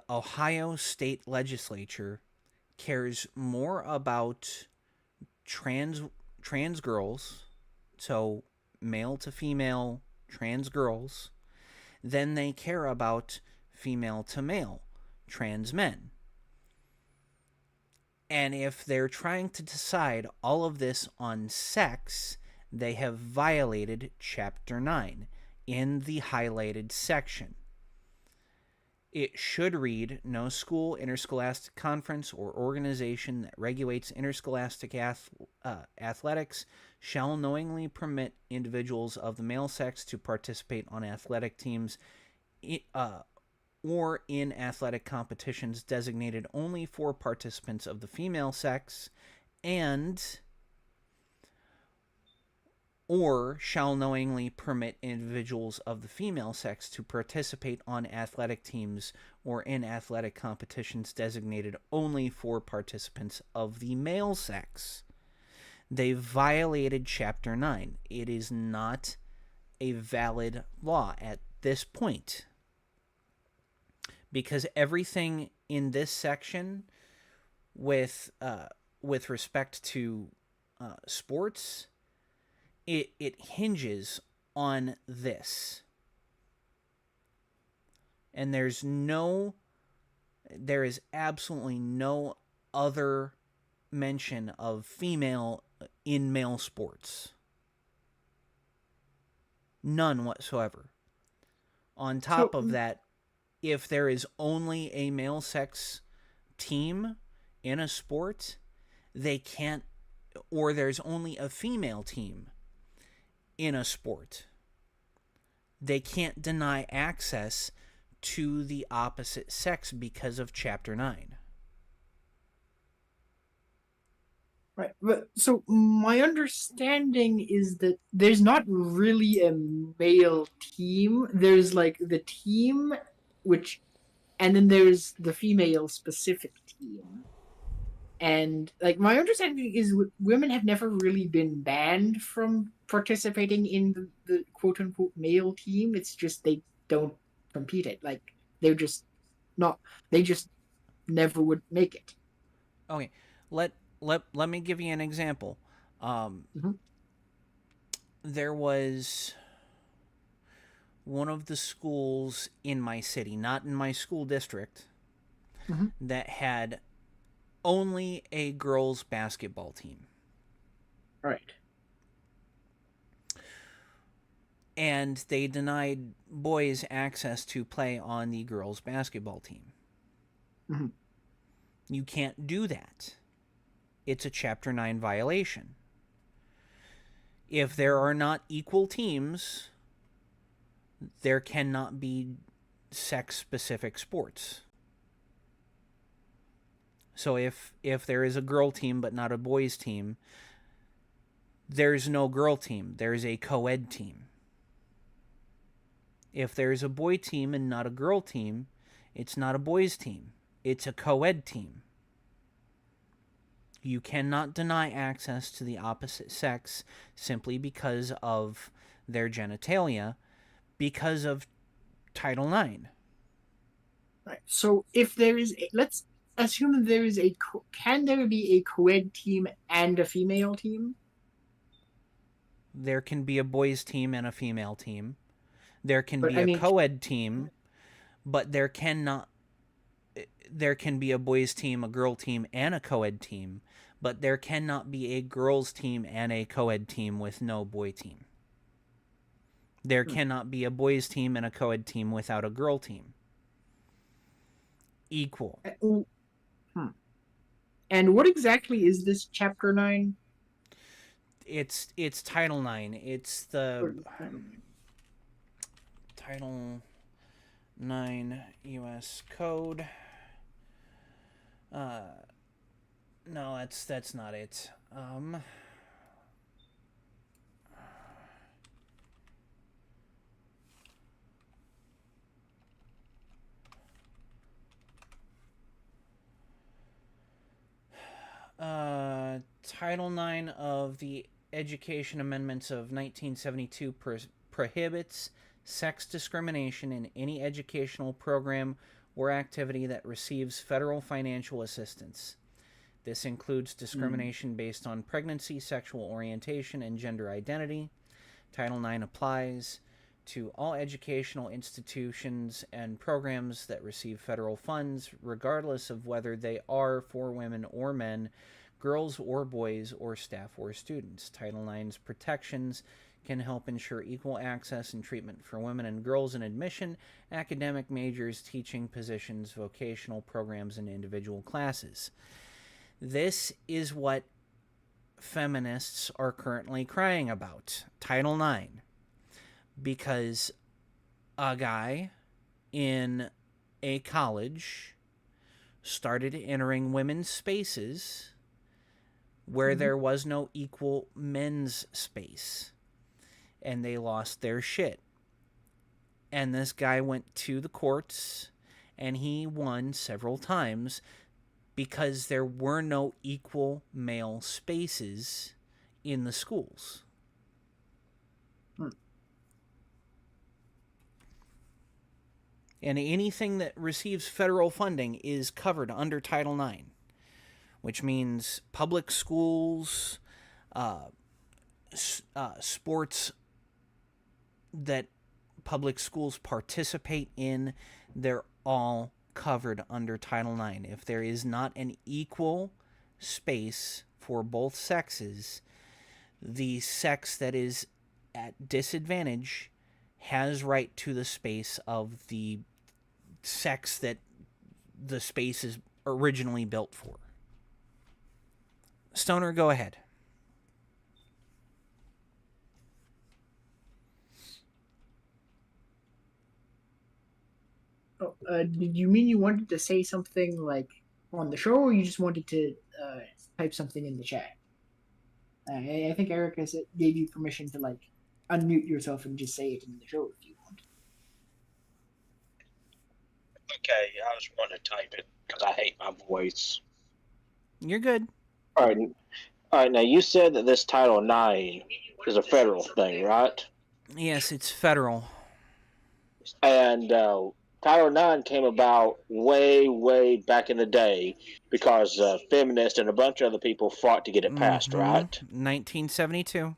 Ohio state legislature cares more about trans trans girls, so male to female trans girls, than they care about female to male trans men. And if they're trying to decide all of this on sex, they have violated Chapter 9 in the highlighted section. It should read, no school, interscholastic conference, or organization that regulates interscholastic athletics shall knowingly permit individuals of the male sex to participate on athletic teams or in athletic competitions designated only for participants of the female sex, and or shall knowingly permit individuals of the female sex to participate on athletic teams or in athletic competitions designated only for participants of the male sex. They violated Chapter 9. It is not a valid law at this point. Because everything in this section with respect to sports, it hinges on this. And there is absolutely no other mention of female in male sports. None whatsoever. On top of that, if there is only a male sex team in a sport, they can't, or there's only a female team in a sport, they can't deny access to the opposite sex because of Chapter 9. Right. But so my understanding is that there's not really a male team. There's like the team, and then there's the female specific team. And like my understanding is women have never really been banned from participating in the quote unquote male team. It's just they don't compete it. Like they're just not. They just never would make it. Okay, let me give you an example. There was one of the schools in my city, not in my school district, that had only a girls' basketball team. Right. And they denied boys access to play on the girls' basketball team. You can't do that. It's a Chapter 9 violation. If there are not equal teams, there cannot be sex-specific sports. So if there is a girl team but not a boys team, there's no girl team. There's a co-ed team. If there's a boy team and not a girl team, it's not a boys team. It's a co-ed team. You cannot deny access to the opposite sex simply because of their genitalia, because of Title IX. Right. So if there is, let's assume that there is can there be a co-ed team and a female team? There can be a boys team and a female team. There can be I a mean, co-ed team, but there can be a boys team, a girl team, and a co-ed team, but there cannot be a girls team and a co-ed team with no boy team. There cannot be a boys team and a co-ed team without a girl team. Equal. And what exactly is this Chapter 9? It's Title IX. It's the Title 9 U.S. Code. No, that's not it. Title 9 of the Education Amendments of 1972 prohibits sex discrimination in any educational program or activity that receives federal financial assistance. This includes discrimination based on pregnancy, sexual orientation, and gender identity. Title IX applies to all educational institutions and programs that receive federal funds, regardless of whether they are for women or men, girls or boys, or staff or students. Title IX's protections can help ensure equal access and treatment for women and girls in admission, academic majors, teaching positions, vocational programs, and individual classes. This is what feminists are currently crying about, Title IX. Because a guy in a college started entering women's spaces where there was no equal men's space. And they lost their shit. And this guy went to the courts and he won several times because there were no equal male spaces in the schools. Hmm. And anything that receives federal funding is covered under Title IX, which means public schools, sports that public schools participate in, they're all covered under Title IX. If there is not an equal space for both sexes, the sex that is at disadvantage has right to the space of the sex that the space is originally built for. Stoner, go ahead. Oh, did you mean you wanted to say something like on the show, or you just wanted to type something in the chat? I think Erica gave you permission to like unmute yourself and just say it in the show if you want. Okay, I was wanting to type it because I hate my voice. You're good. All right. Now you said that this Title IX is a federal thing, right? Yes, it's federal. And Title IX came about way, way back in the day because feminists and a bunch of other people fought to get it passed, right? 1972.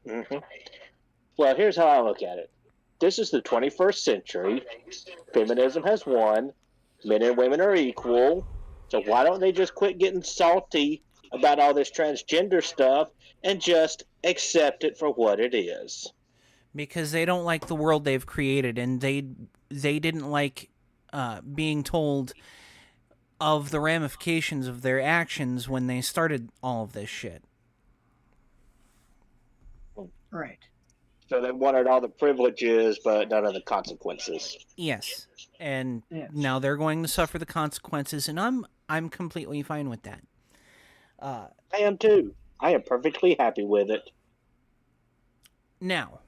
Mm-hmm. Well, here's how I look at it. This is the 21st century. Feminism has won. Men and women are equal. So why don't they just quit getting salty about all this transgender stuff and just accept it for what it is? Because they don't like the world they've created, and they didn't like being told of the ramifications of their actions when they started all of this shit. Right. So they wanted all the privileges, but none of the consequences. Yes, and Yes. now they're going to suffer the consequences, and I'm completely fine with that. I am too. I am perfectly happy with it. Now,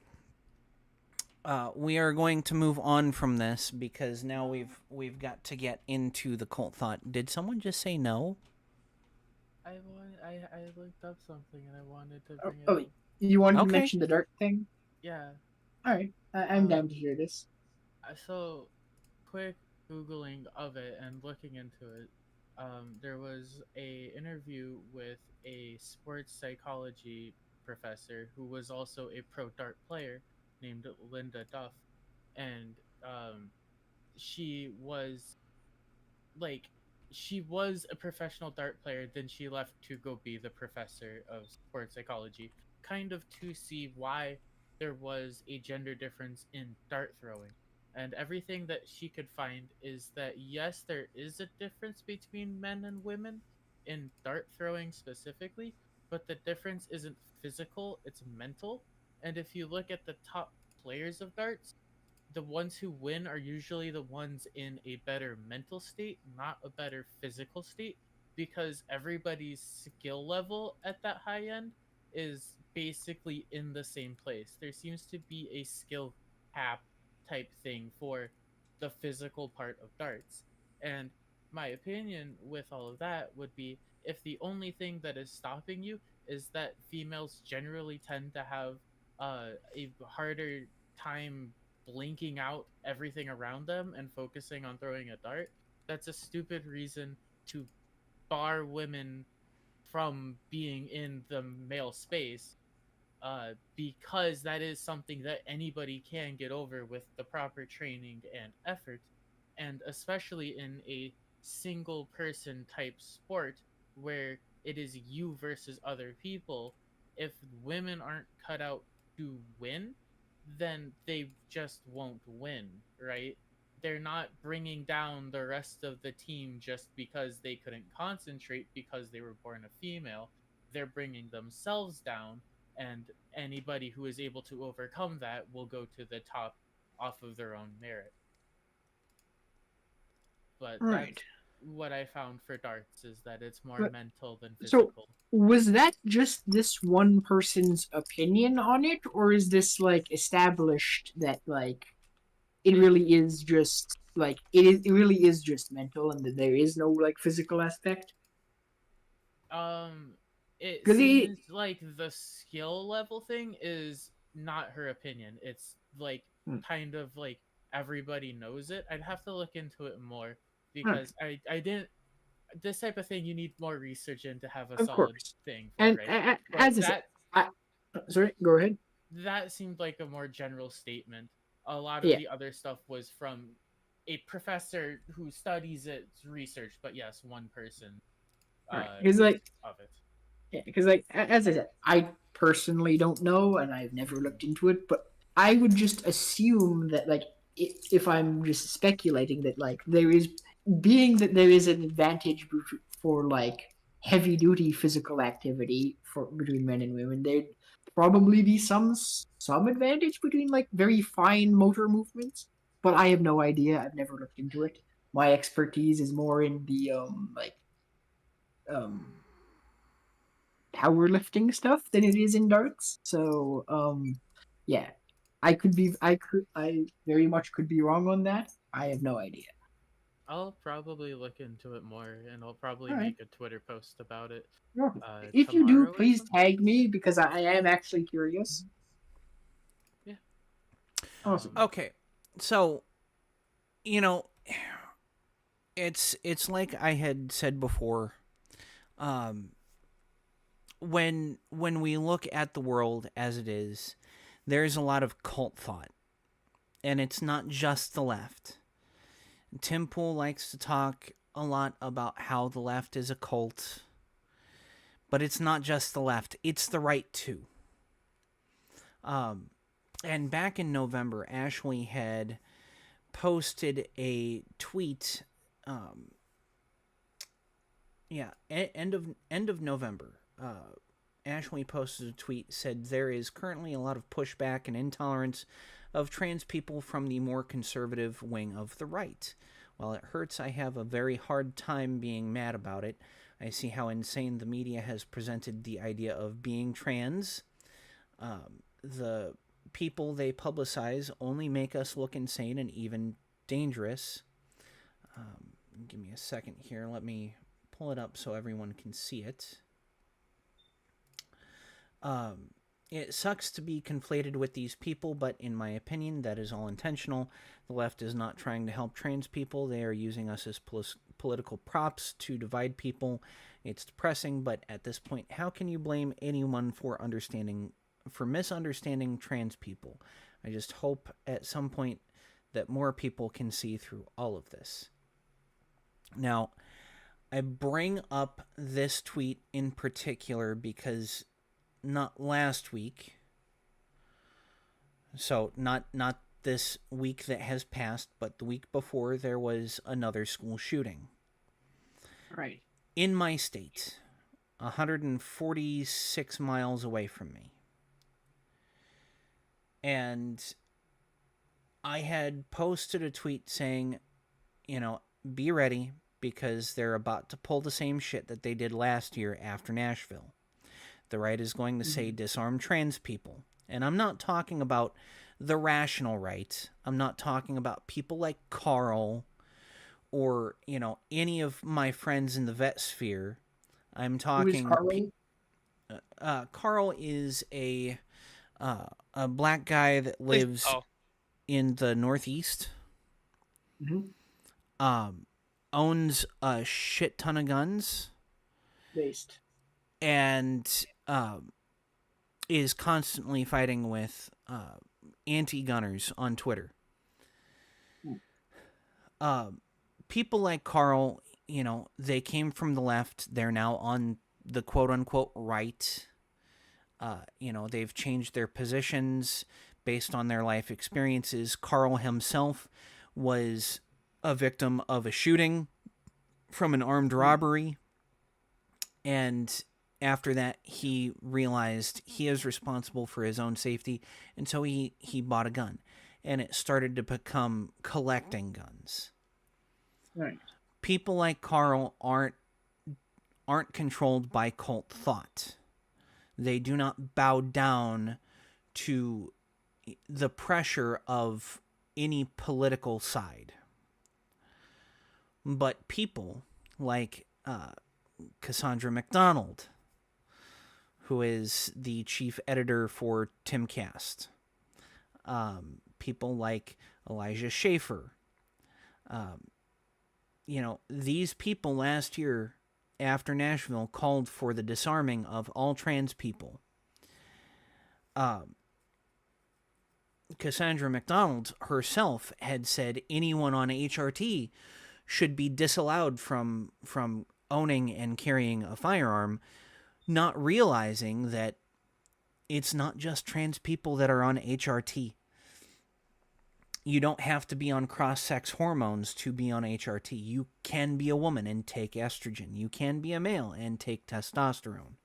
we are going to move on from this because now we've got to get into the cult thought. Did someone just say no? I looked up something and I wanted to Oh, bring it oh, up. you wanted to Okay. mention the dark thing? Yeah. All right, I'm down to hear this. So, quick googling of it and looking into it, there was a interview with a sports psychology professor who was also a pro dart player named Linda Duff, and she was like she was a professional dart player, then she left to go be the professor of sports psychology, kind of to see why there was a gender difference in dart throwing. And everything that she could find is that yes, there is a difference between men and women in dart throwing specifically, but the difference isn't physical, it's mental. And if you look at the top players of darts, the ones who win are usually the ones in a better mental state, not a better physical state, because everybody's skill level at that high end is basically in the same place. There seems to be a skill cap type thing for the physical part of darts. And my opinion with all of that would be, if the only thing that is stopping you is that females generally tend to have a harder time blinking out everything around them and focusing on throwing a dart, that's a stupid reason to bar women from being in the male space, because that is something that anybody can get over with the proper training and effort. And especially in a single person type sport where it is you versus other people, if women aren't cut out to win, then they just won't win, right? They're not bringing down the rest of the team just because they couldn't concentrate because they were born a female. They're bringing themselves down, and anybody who is able to overcome that will go to the top off of their own merit. But Right. that's what I found for darts, is that it's more But- mental than So, physical. was that just this one person's opinion on it, or is this like established that like it really is just like it really is just mental and that there is no like physical aspect? um it 'Cause seems like the skill level thing is not her opinion. It's like Hmm. kind of like everybody knows it. I'd have to look into it more Huh. because I didn't. This type of thing you need more research in to have a Of solid course. thing for, And right? But as I said, sorry, go ahead. that seemed like a more general statement. A lot of Yeah, the other stuff was from a professor who studies its research, but yes, one person right. Because is like, of it. yeah, because like as I said, I personally don't know, and I've never looked into it, but I would just assume that like if I'm just speculating that like there is being that there is an advantage for like heavy duty physical activity for between men and women, there'd probably be some advantage between like very fine motor movements, but I have no idea. I've never looked into it. My expertise is more in the um powerlifting stuff than it is in darts. So yeah. I very much could be wrong on that. I have no idea. I'll probably look into it more, and I'll probably All right. make a Twitter post about it If you do, tomorrow or please something. tag me because I am actually curious. Yeah. Awesome. Okay, so you know, it's like I had said before. Um, when we look at the world as it is, there's a lot of cult thought, and it's not just the left. Tim Pool likes to talk a lot about how the left is a cult, but it's not just the left; it's the right too. Um, and back in November, Ashley had posted a tweet. Yeah, end of November. Ashley posted a tweet said there is currently a lot of pushback and intolerance of trans people from the more conservative wing of the right. While it hurts, I have a very hard time being mad about it. I see how insane the media has presented the idea of being trans. The people they publicize only make us look insane and even dangerous. Give me a second here. Let me pull it up so everyone can see it. It sucks to be conflated with these people, but in my opinion, that is all intentional. The left is not trying to help trans people. They are using us as political props to divide people. It's depressing, but at this point, how can you blame anyone for misunderstanding trans people? I just hope at some point that more people can see through all of this. Now, I bring up this tweet in particular because not last week, so not this week that has passed, but the week before, there was another school shooting. Right. In my state, 146 miles away from me. And I had posted a tweet saying, be ready because they're about to pull the same shit that they did last year after Nashville. The right is going to say disarm trans people. And I'm not talking about the rational right. I'm not talking about people like Carl or, any of my friends in the vet sphere. I'm Who is talking... Carl? Carl is a black guy that Please. lives Oh, in the Northeast. Owns a shit ton of guns. Based. And is constantly fighting with anti-gunners on Twitter. People like Carl, they came from the left. They're now on the quote-unquote right. They've changed their positions based on their life experiences. Carl himself was a victim of a shooting from an armed robbery. And after that, he realized he is responsible for his own safety, and so he bought a gun. And it started to become collecting guns. Right. People like Carl aren't controlled by cult thought. They do not bow down to the pressure of any political side. But people like Cassandra McDonald, who is the chief editor for Timcast. People like Elijah Schaefer. These people last year after Nashville called for the disarming of all trans people. Cassandra McDonald herself had said anyone on HRT should be disallowed from owning and carrying a firearm, not realizing that it's not just trans people that are on HRT. You don't have to be on cross-sex hormones to be on HRT. You can be a woman and take estrogen. You can be a male and take testosterone.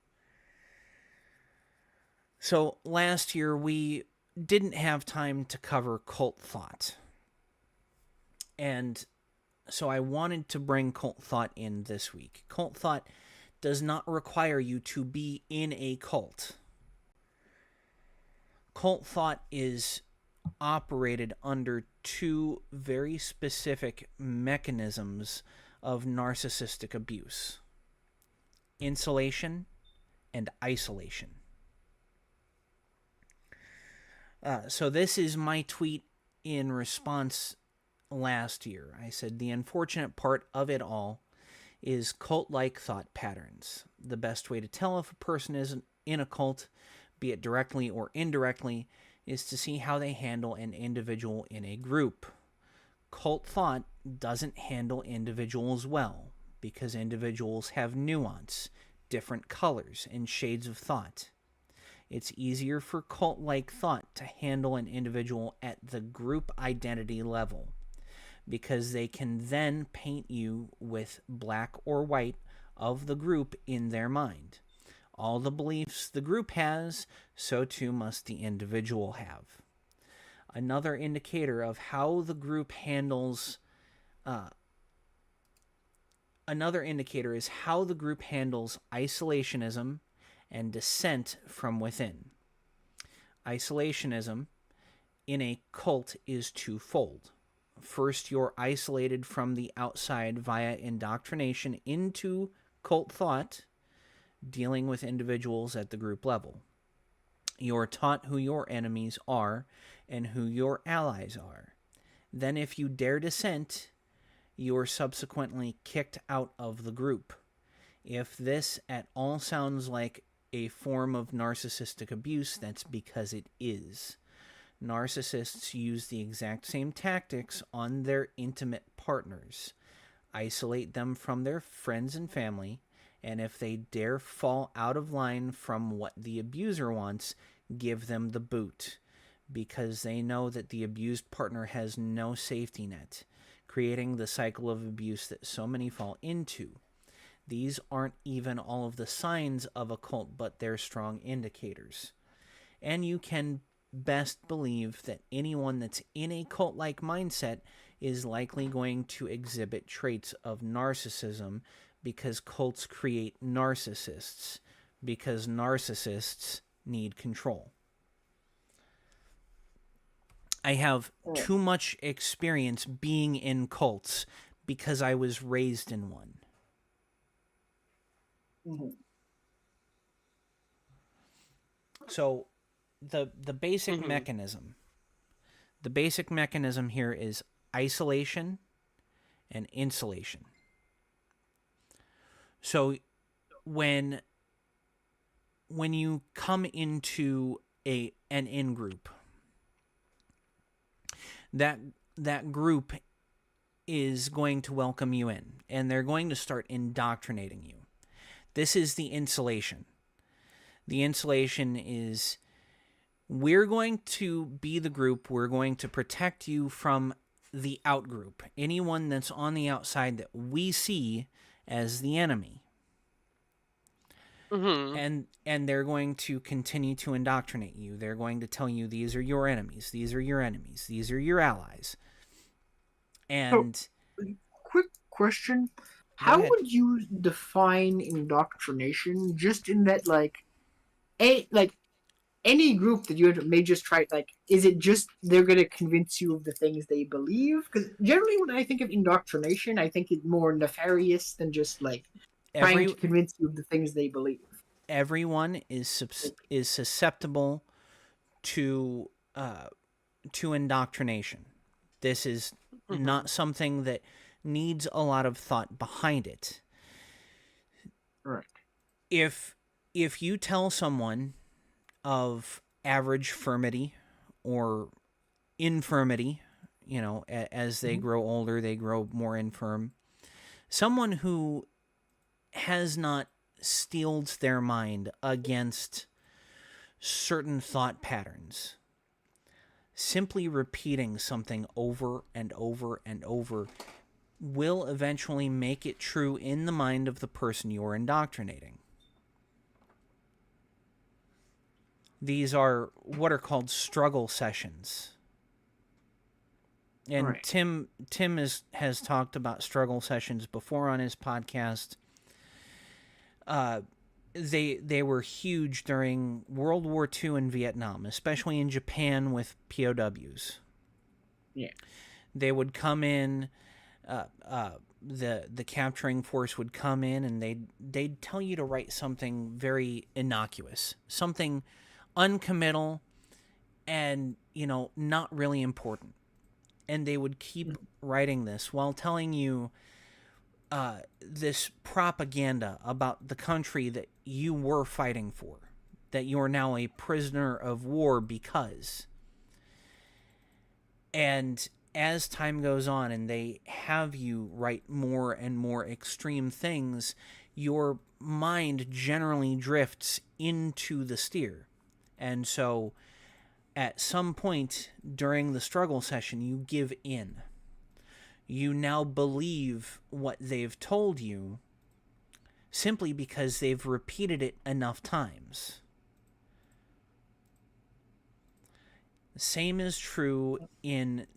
So last year we didn't have time to cover cult thought. And so I wanted to bring cult thought in this week. Cult thought does not require you to be in a cult. Cult thought is operated under two very specific mechanisms of narcissistic abuse: insulation and isolation. So this is my tweet in response last year. I said, the unfortunate part of it all is cult-like thought patterns. The best way to tell if a person is in a cult, be it directly or indirectly, is to see how they handle an individual in a group. Cult thought doesn't handle individuals well, because individuals have nuance, different colors, and shades of thought. It's easier for cult-like thought to handle an individual at the group identity level, because they can then paint you with black or white of the group in their mind. All the beliefs the group has, so too must the individual have. Another indicator of how the group handles isolationism and dissent from within. Isolationism in a cult is twofold. First, you're isolated from the outside via indoctrination into cult thought, dealing with individuals at the group level. You're taught who your enemies are and who your allies are. Then, if you dare dissent, you're subsequently kicked out of the group. If this at all sounds like a form of narcissistic abuse, that's because it is. Narcissists use the exact same tactics on their intimate partners. Isolate them from their friends and family, and if they dare fall out of line from what the abuser wants, give them the boot, because they know that the abused partner has no safety net, creating the cycle of abuse that so many fall into. These aren't even all of the signs of a cult, but they're strong indicators. And you can best believe that anyone that's in a cult-like mindset is likely going to exhibit traits of narcissism, because cults create narcissists, because narcissists need control. I have too much experience being in cults because I was raised in one. Mm-hmm. So the basic mechanism here is isolation and insulation. So when you come into an in-group, that group is going to welcome you in, and they're going to start indoctrinating you. This is the insulation. The insulation is, we're going to be the group, we're going to protect you from the out-group, anyone that's on the outside that we see as the enemy. Mm-hmm. And they're going to continue to indoctrinate you. They're going to tell you these are your enemies, these are your enemies, these are your allies. And quick question. How would you define indoctrination? Just in that, any group that you may just try, is it just they're going to convince you of the things they believe? Because generally when I think of indoctrination, I think it's more nefarious than just, trying to convince you of the things they believe. everyone is susceptible to indoctrination. This is not something that needs a lot of thought behind it. Right. If you tell someone of average firmity or infirmity, as they grow older, they grow more infirm. Someone who has not steeled their mind against certain thought patterns, simply repeating something over and over and over will eventually make it true in the mind of the person you're indoctrinating. These are what are called struggle sessions. And Right. Tim has talked about struggle sessions before on his podcast. They were huge during World War II in Vietnam, especially in Japan with POWs. Yeah. They would come in, the capturing force would come in, and they'd tell you to write something very innocuous, something uncommittal, and not really important. And they would keep writing this while telling you this propaganda about the country that you were fighting for, that you're now a prisoner of war because. And as time goes on and they have you write more and more extreme things, your mind generally drifts into the steer. And so at some point during the struggle session, you give in. You now believe what they've told you simply because they've repeated it enough times. The same is true in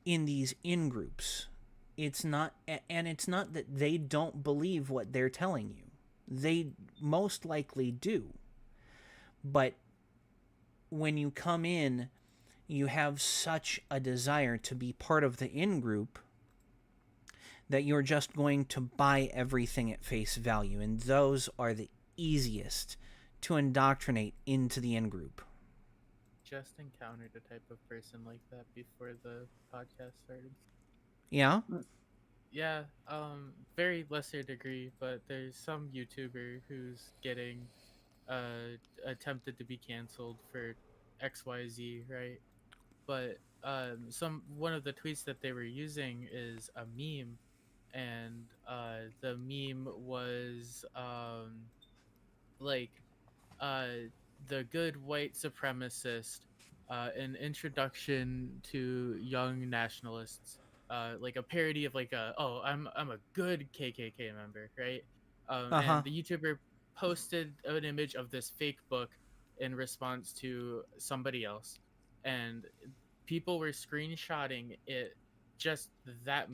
these in-groups. It's not that they don't believe what they're telling you. They most likely do. But when you come in, you have such a desire to be part of the in-group that you're just going to buy everything at face value, and those are the easiest to indoctrinate into the in-group. Just encountered a type of person like that before the podcast started. Yeah? Yeah, very lesser degree, but there's some YouTuber who's getting attempted to be canceled for XYZ, right? But one of the tweets that they were using is a meme, and the meme was like uh, the good white supremacist, an introduction to young nationalists, like a parody of like I'm a good KKK member, right? Uh-huh. And the YouTuber posted an image of this fake book in response to somebody else, and people were screenshotting it, just that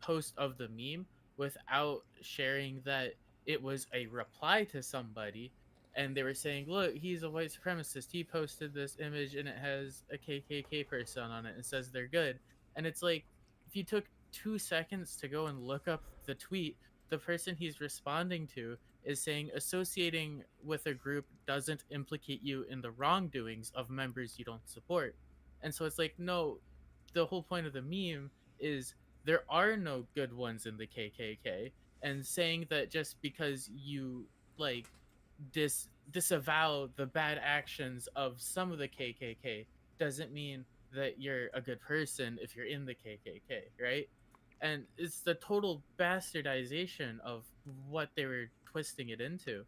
post of the meme, without sharing that it was a reply to somebody, and they were saying, look, he's a white supremacist, he posted this image and it has a KKK person on it and says they're good. And it's like, if you took 2 seconds to go and look up the tweet, the person he's responding to is saying associating with a group doesn't implicate you in the wrongdoings of members you don't support. And so it's like, no, the whole point of the meme is there are no good ones in the KKK, and saying that just because you like disavow the bad actions of some of the KKK doesn't mean that you're a good person if you're in the KKK, right? And it's the total bastardization of what they were twisting it into.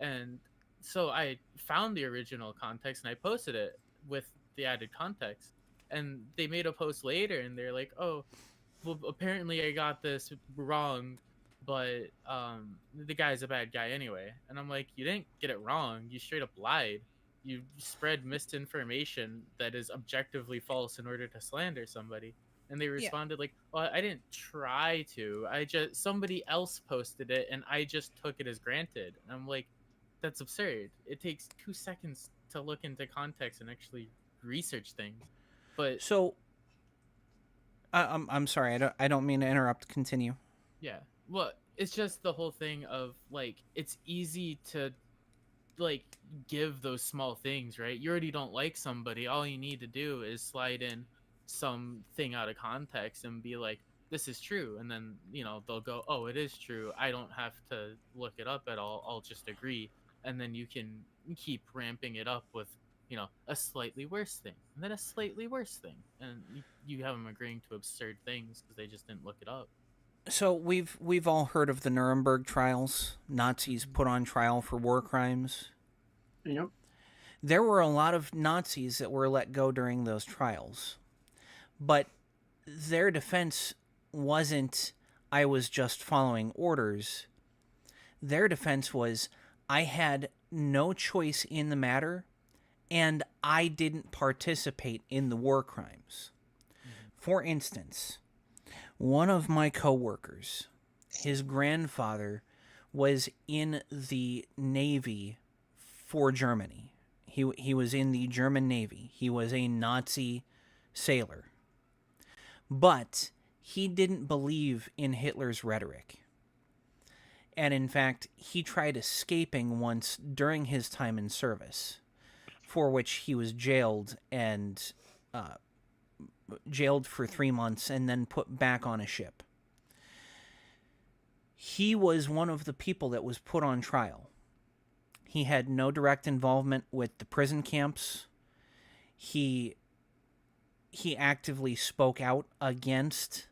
And so I found the original context and I posted it with the added context. And they made a post later and they're like, oh, well, apparently I got this wrong, but the guy's a bad guy anyway. And I'm like, you didn't get it wrong. You straight up lied. You spread misinformation that is objectively false in order to slander somebody. And they Yeah. responded like, well, I didn't try to. I just somebody else posted it and I just took it as granted. And I'm like, that's absurd. It takes 2 seconds to look into context and actually research things. But So I'm sorry. I don't mean to interrupt. Continue. yeah. Well, it's just the whole thing of like it's easy to like give those small things, right? You already don't like somebody. All you need to do is slide in something out of context and be like, this is true. And then, they'll go, oh, it is true. I don't have to look it up at all. I'll just agree. And then you can keep ramping it up with, a slightly worse thing, and then a slightly worse thing. And you have them agreeing to absurd things because they just didn't look it up. So we've all heard of the Nuremberg trials, Nazis put on trial for war crimes. Yep. There were a lot of Nazis that were let go during those trials. But their defense wasn't, I was just following orders. Their defense was, I had no choice in the matter, and I didn't participate in the war crimes. For instance, one of my coworkers, his grandfather was in the Navy for Germany. He was in the German Navy. He was a Nazi sailor. But he didn't believe in Hitler's rhetoric. And in fact, he tried escaping once during his time in service, for which he was jailed and jailed for 3 months and then put back on a ship. He was one of the people that was put on trial. He had no direct involvement with the prison camps. He actively spoke out against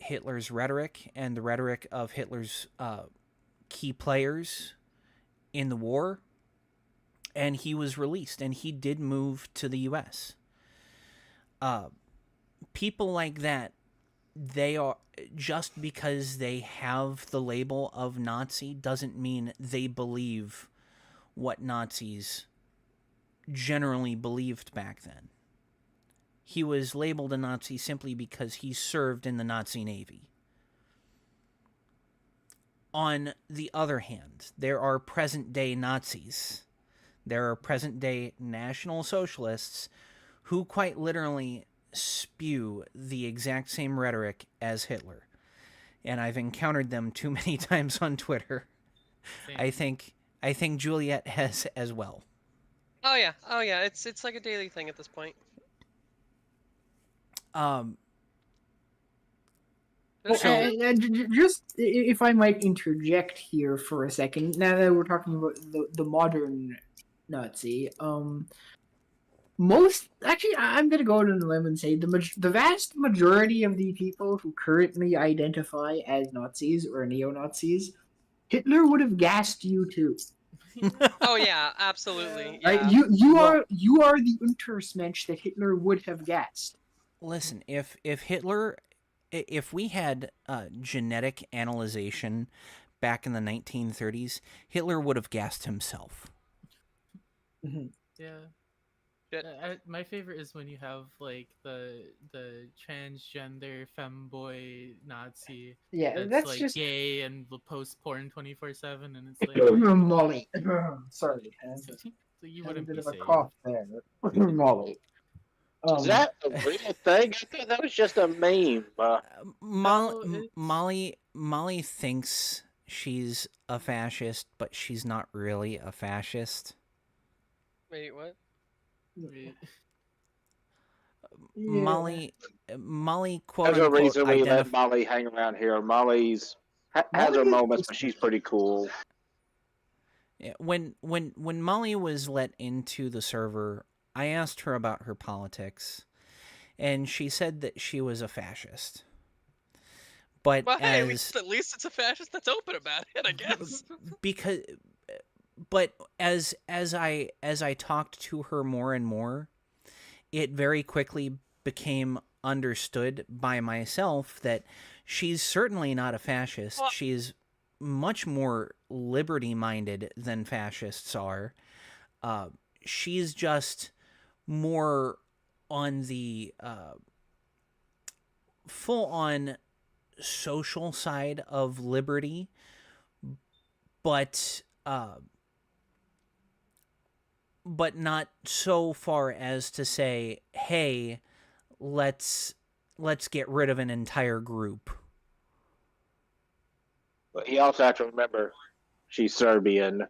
Hitler's rhetoric and the rhetoric of Hitler's key players in the war. And he was released, and he did move to the U.S. People like that, they are, just because they have the label of Nazi doesn't mean they believe what Nazis generally believed back then. He was labeled a Nazi simply because he served in the Nazi Navy. On the other hand, there are present-day Nazis. There are present-day National Socialists who quite literally spew the exact same rhetoric as Hitler. And I've encountered them too many times on Twitter. Same. I think Juliet has as well. Oh yeah. It's like a daily thing at this point. Well, So- just if I might interject here for a second, now that we're talking about the modern Nazi, I'm gonna go out on a limb and say the vast majority of the people who currently identify as Nazis or neo-Nazis, Hitler would have gassed you too. Oh yeah, absolutely. Right? Yeah. You are the Untermensch that Hitler would have gassed. Listen, if we had genetic analyzation back in the 1930s, Hitler would have gassed himself. Yeah. Shit. My favorite is when you have like the transgender femboy Nazi Yeah, that's that's like just gay and post porn 24/7, and it's like Molly. Sorry, so you had a wouldn't bit be of a safe. cough there. Molly. Is that a real thing? I thought that was just a meme. Molly, No, it's- Molly thinks she's a fascist, but she's not really a fascist. Wait, what? Wait. Yeah. Molly, quote There's a unquote, reason we let Molly hang around here. Molly's has her Molly is- moments, but she's pretty cool. Yeah, when Molly was let into the server, I asked her about her politics, and she said that she was a fascist. But Well, hey, as at least it's a fascist that's open about it, I guess. because but as I talked to her more and more, it very quickly became understood by myself that she's certainly not a fascist. Well- She's much more liberty-minded than fascists are. She's just more on the full-on social side of liberty, but not so far as to say, hey, let's get rid of an entire group. But you also have to remember she's Serbian.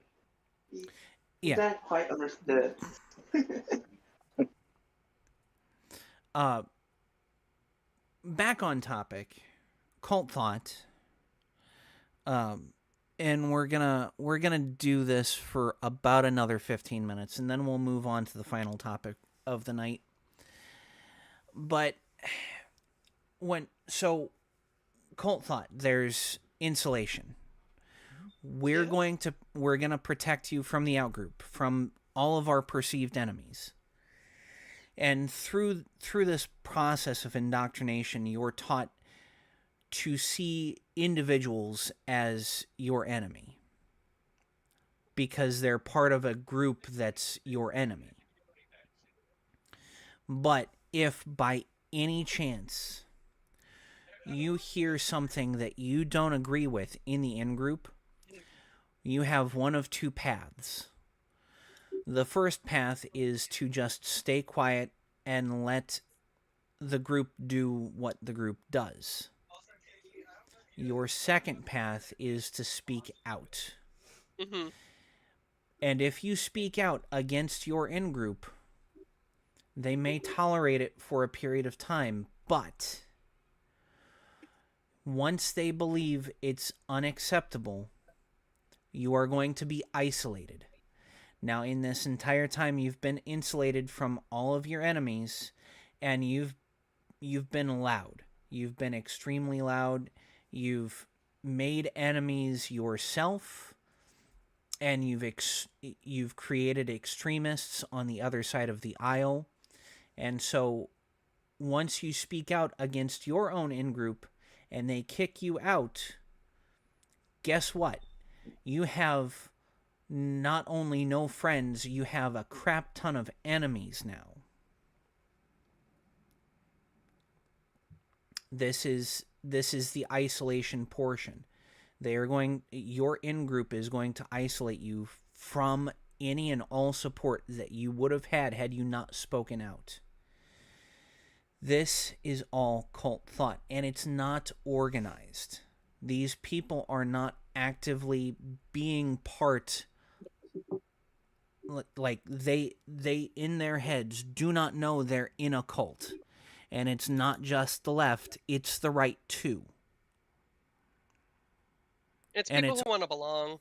Yeah. That quite understood. Back on topic, cult thought. And we're gonna do this for about another 15 minutes, and then we'll move on to the final topic of the night. But cult thought, there's insulation. We're gonna protect you from the outgroup, from all of our perceived enemies. And through this process of indoctrination, you're taught to see individuals as your enemy because they're part of a group that's your enemy. But if by any chance you hear something that you don't agree with in the in-group, you have one of two paths. The first path is to just stay quiet and let the group do what the group does. Your second path is to speak out. Mm-hmm. And if you speak out against your in-group, they may tolerate it for a period of time, but once they believe it's unacceptable, you are going to be isolated. Now, in this entire time, you've been insulated from all of your enemies, and you've been loud. You've been extremely loud. You've made enemies yourself, and you've created extremists on the other side of the aisle. And so, once you speak out against your own in-group, and they kick you out, guess what? You have not only no friends, you have a crap ton of enemies now. This is the isolation portion. Your in-group is going to isolate you from any and all support that you would have had you not spoken out. This is all cult thought, and it's not organized. These people are not actively being part, like they in their heads do not know they're in a cult. And it's not just the left, it's the right too. It's And people who want to belong.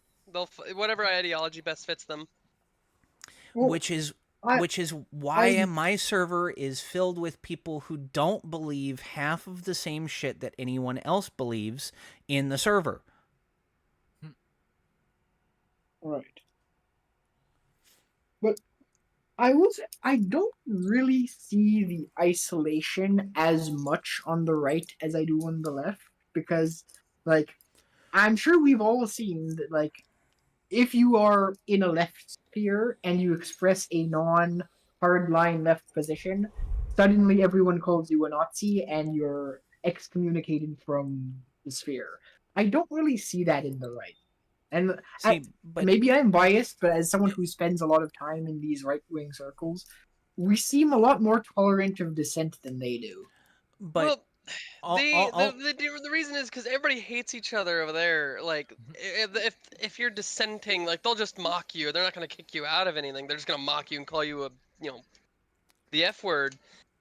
Whatever ideology best fits them. Well, which is I- why my server is filled with people who don't believe half of the same shit that anyone else believes in the server. Right. But I don't really see the isolation as much on the right as I do on the left, because like I'm sure we've all seen that, like, if you are in a left sphere and you express a non hardline left position, suddenly everyone calls you a Nazi and you're excommunicated from the sphere. I don't really see that in the right. And But maybe I'm biased, but as someone who spends a lot of time in these right wing circles, we seem a lot more tolerant of dissent than they do. but well, the reason is because everybody hates each other over there. Like, if you're dissenting, like, they'll just mock you. They're not gonna kick you out of anything. They're just gonna mock you and call you the F word.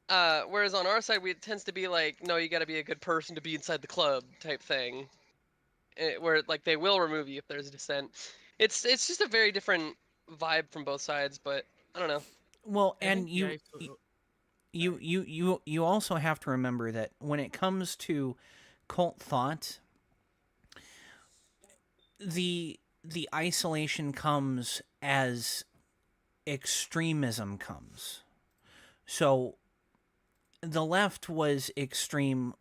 Whereas on our side, it tends to be like, no, you got to be a good person to be inside the club type thing. Where like they will remove you if there's a dissent. It's just a very different vibe from both sides. But I don't know. well, I and think you also have to remember that when it comes to cult thought, the isolation comes as extremism comes. So the left was extreme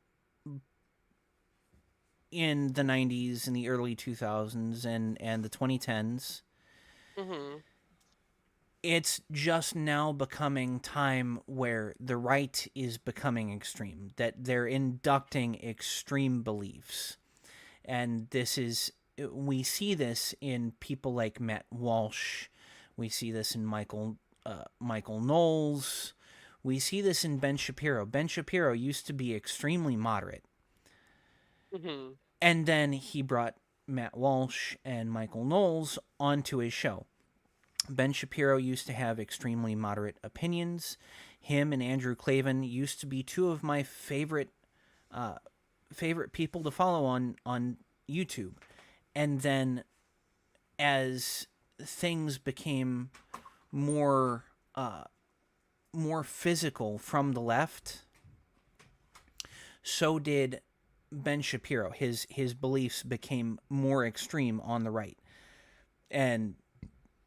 in the 90s and the early 2000s and the 2010s. Mm-hmm. It's just now becoming time where the right is becoming extreme, that they're inducting extreme beliefs. And we see this in people like Matt Walsh. We see this in Michael Knowles. We see this in Ben Shapiro. Ben Shapiro used to be extremely moderate. Mm-hmm. And then he brought Matt Walsh and Michael Knowles onto his show. Ben Shapiro used to have extremely moderate opinions. Him and Andrew Klavan used to be two of my favorite people to follow on YouTube. And then as things became more more physical from the left, so did Ben Shapiro. His beliefs became more extreme on the right. And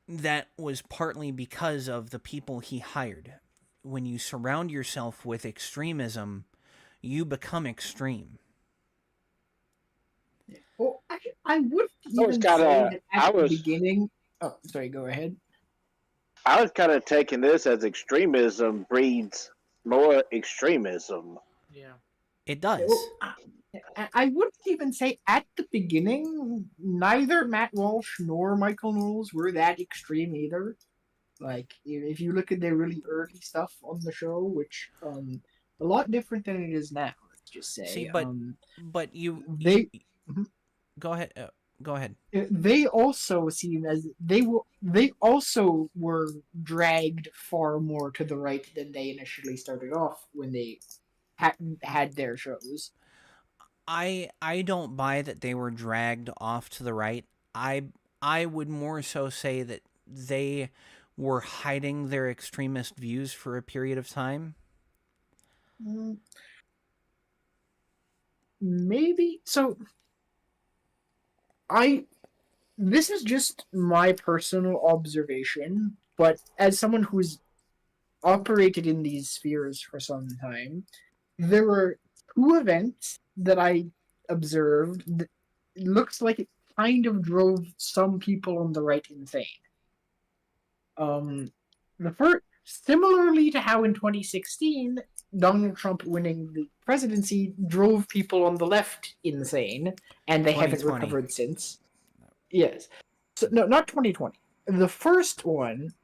that was partly because of the people he hired. When you surround yourself with extremism, you become extreme. Well, I would I was even say kinda- that I at the was- beginning. Oh, sorry. Go ahead. I was kind of taking this as extremism breeds more extremism. Yeah. It does. Well, I wouldn't even say at the beginning, neither Matt Walsh nor Michael Knowles were that extreme either. Like, if you look at their really early stuff on the show, which a lot different than it is now. Let's just say. See, but you Mhm. go ahead. Go ahead. They also seem as they also were dragged far more to the right than they initially started off when they had their shows. I don't buy that they were dragged off to the right. I would more so say that they were hiding their extremist views for a period of time. Maybe so. I This is just my personal observation, but as someone who's operated in these spheres for some time, there were two events that I observed that it looks like it kind of drove some people on the right insane. The first, similarly to how in 2016 Donald Trump winning the presidency drove people on the left insane, and they haven't 2020. recovered since. Yes, so no, not 2020. The first one,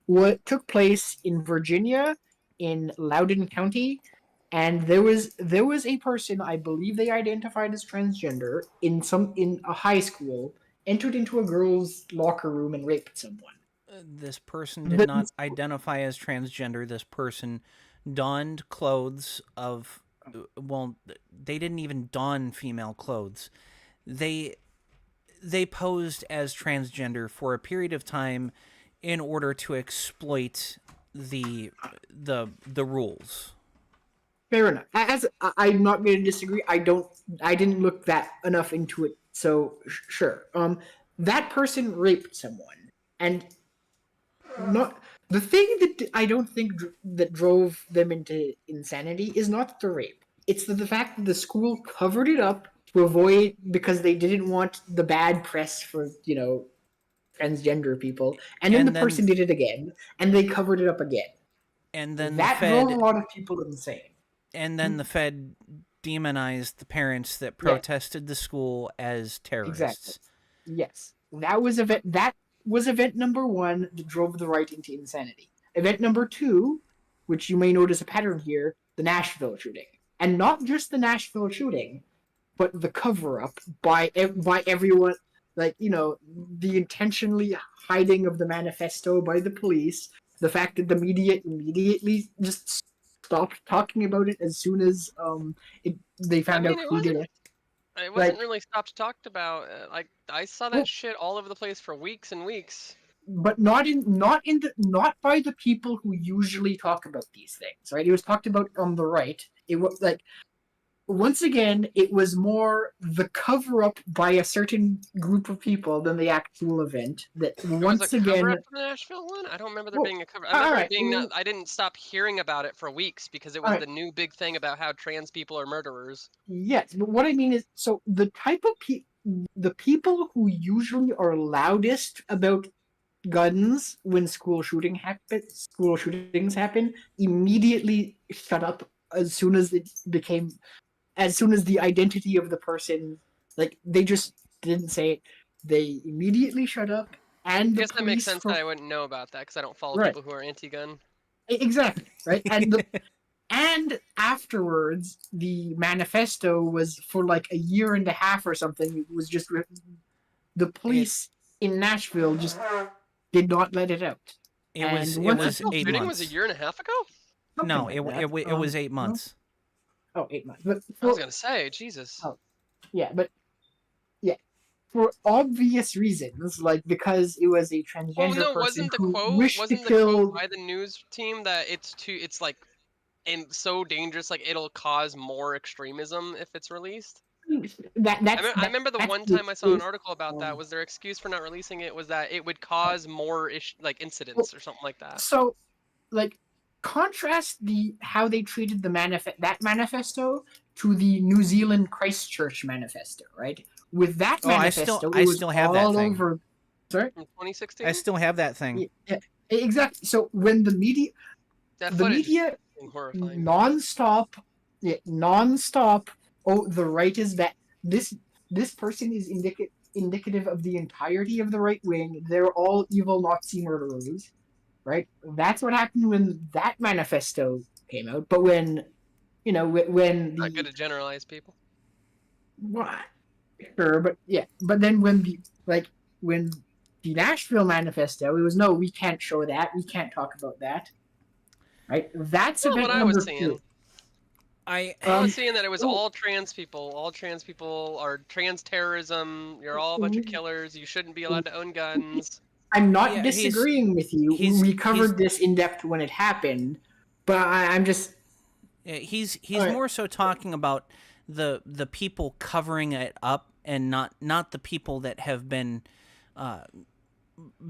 what took place in Virginia, in Loudoun County, and there was a person, I believe they identified as transgender, in a high school, entered into a girl's locker room and raped someone. This person did not identify as transgender. This person donned clothes of, well, they didn't even don female clothes. They posed as transgender for a period of time in order to exploit the rules. Fair enough. As I'm not going to disagree. I didn't look that enough into it. So sure. That person raped someone, and not the thing that I don't think that drove them into insanity is not the rape. It's the fact that the school covered it up to avoid, because they didn't want the bad press for transgender people, and then the person did it again, and they covered it up again. And then that drove a lot of people insane. And then the Fed demonized the parents that protested the school as terrorists. Exactly. Yes, that was event number one that drove the right into insanity. Event number two, which you may notice a pattern here, the Nashville shooting, and not just the Nashville shooting, but the cover-up by everyone, like the intentionally hiding of the manifesto by the police, the fact that the media immediately just stopped talking about it as soon as they found out who did it. It wasn't really stopped talked about. I saw that shit all over the place for weeks and weeks. But not by the people who usually talk about these things, right? It was talked about on the right. It was like, once again, it was more the cover-up by a certain group of people than the actual event. That once again, cover-up for the Nashville one? I don't remember there being a cover. I remember it being. I didn't stop hearing about it for weeks because it was the new big thing about how trans people are murderers. Yes, but what I mean is, so the type of the people who usually are loudest about guns when school shootings happen, immediately shut up as soon as the identity of the person, like, they just didn't say it. They immediately shut up, and I guess that makes sense that I wouldn't know about that because I don't follow people who are anti-gun. Exactly, right? And and afterwards, the manifesto was for like a year and a half or something. It was just the police in Nashville just did not let it out. It was And it once was Nashville 8 shooting months. was a year and a half ago. something No, like it that. it was 8 no? months. Oh, 8 months. But I was for, gonna say, Jesus. Oh. yeah, but yeah, for obvious reasons, like because it was a Well, transgender no, person who wished to wasn't the quote kill. by the news team that it's like and so dangerous, like it'll cause more extremism if it's released? I remember the That's one the time I saw an excuse. article about that. Um, Was their excuse for not releasing it was that it would cause more like incidents or something like that? So, like, contrast the how they treated the manifesto to the New Zealand Christchurch manifesto, right? With that Oh, I still manifesto, I it was still have that all thing. over. Sorry. In I 2016, still have that thing. Yeah, exactly. So when that the footage is media horrifying. nonstop, nonstop. Oh, the right is that this person is indicative of the entirety of the right wing. They're all evil Nazi murderers, right? That's what happened when that manifesto came out. But when when Not good the to generalize people. well, sure, but yeah, but then when when the Nashville manifesto, it was no, we can't show that, we can't talk about that, right? That's Not what event I was number seeing. 2. I I was seeing that it was oh, all trans people. All trans people are trans terrorism. You're all a bunch of killers. You shouldn't be allowed to own guns. I'm not yeah, disagreeing with you. We covered this in depth when it happened, but I'm just he's Alright. more so talking about the people covering it up and not the people that have been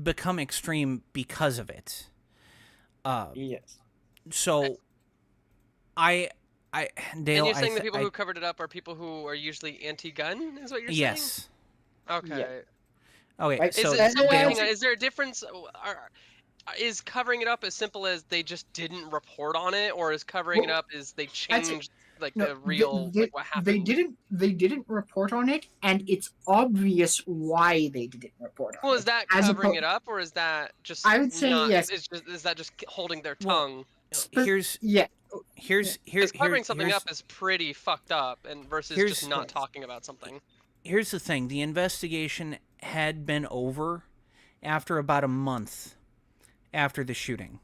become extreme because of it. yes. So I Dale, And you're saying the people who covered it up are people who are usually anti-gun, is what you're saying? yes. Okay. Okay, Right. so Is it so? Dale, Hang on. Is there a difference? Is covering it up as simple as they just didn't report on it, or is covering it up is they changed like No, the real like what they happened? didn't report on it, and it's obvious why they didn't report on Well, it. is that As covering opposed, it up, or is that just I would say not? yes. Is that just holding their Well, tongue? here's Yeah. here's Because here covering something here's up is pretty fucked up, and versus just here's not talking about something. here's the thing. The investigation had been over after about a month after the shooting.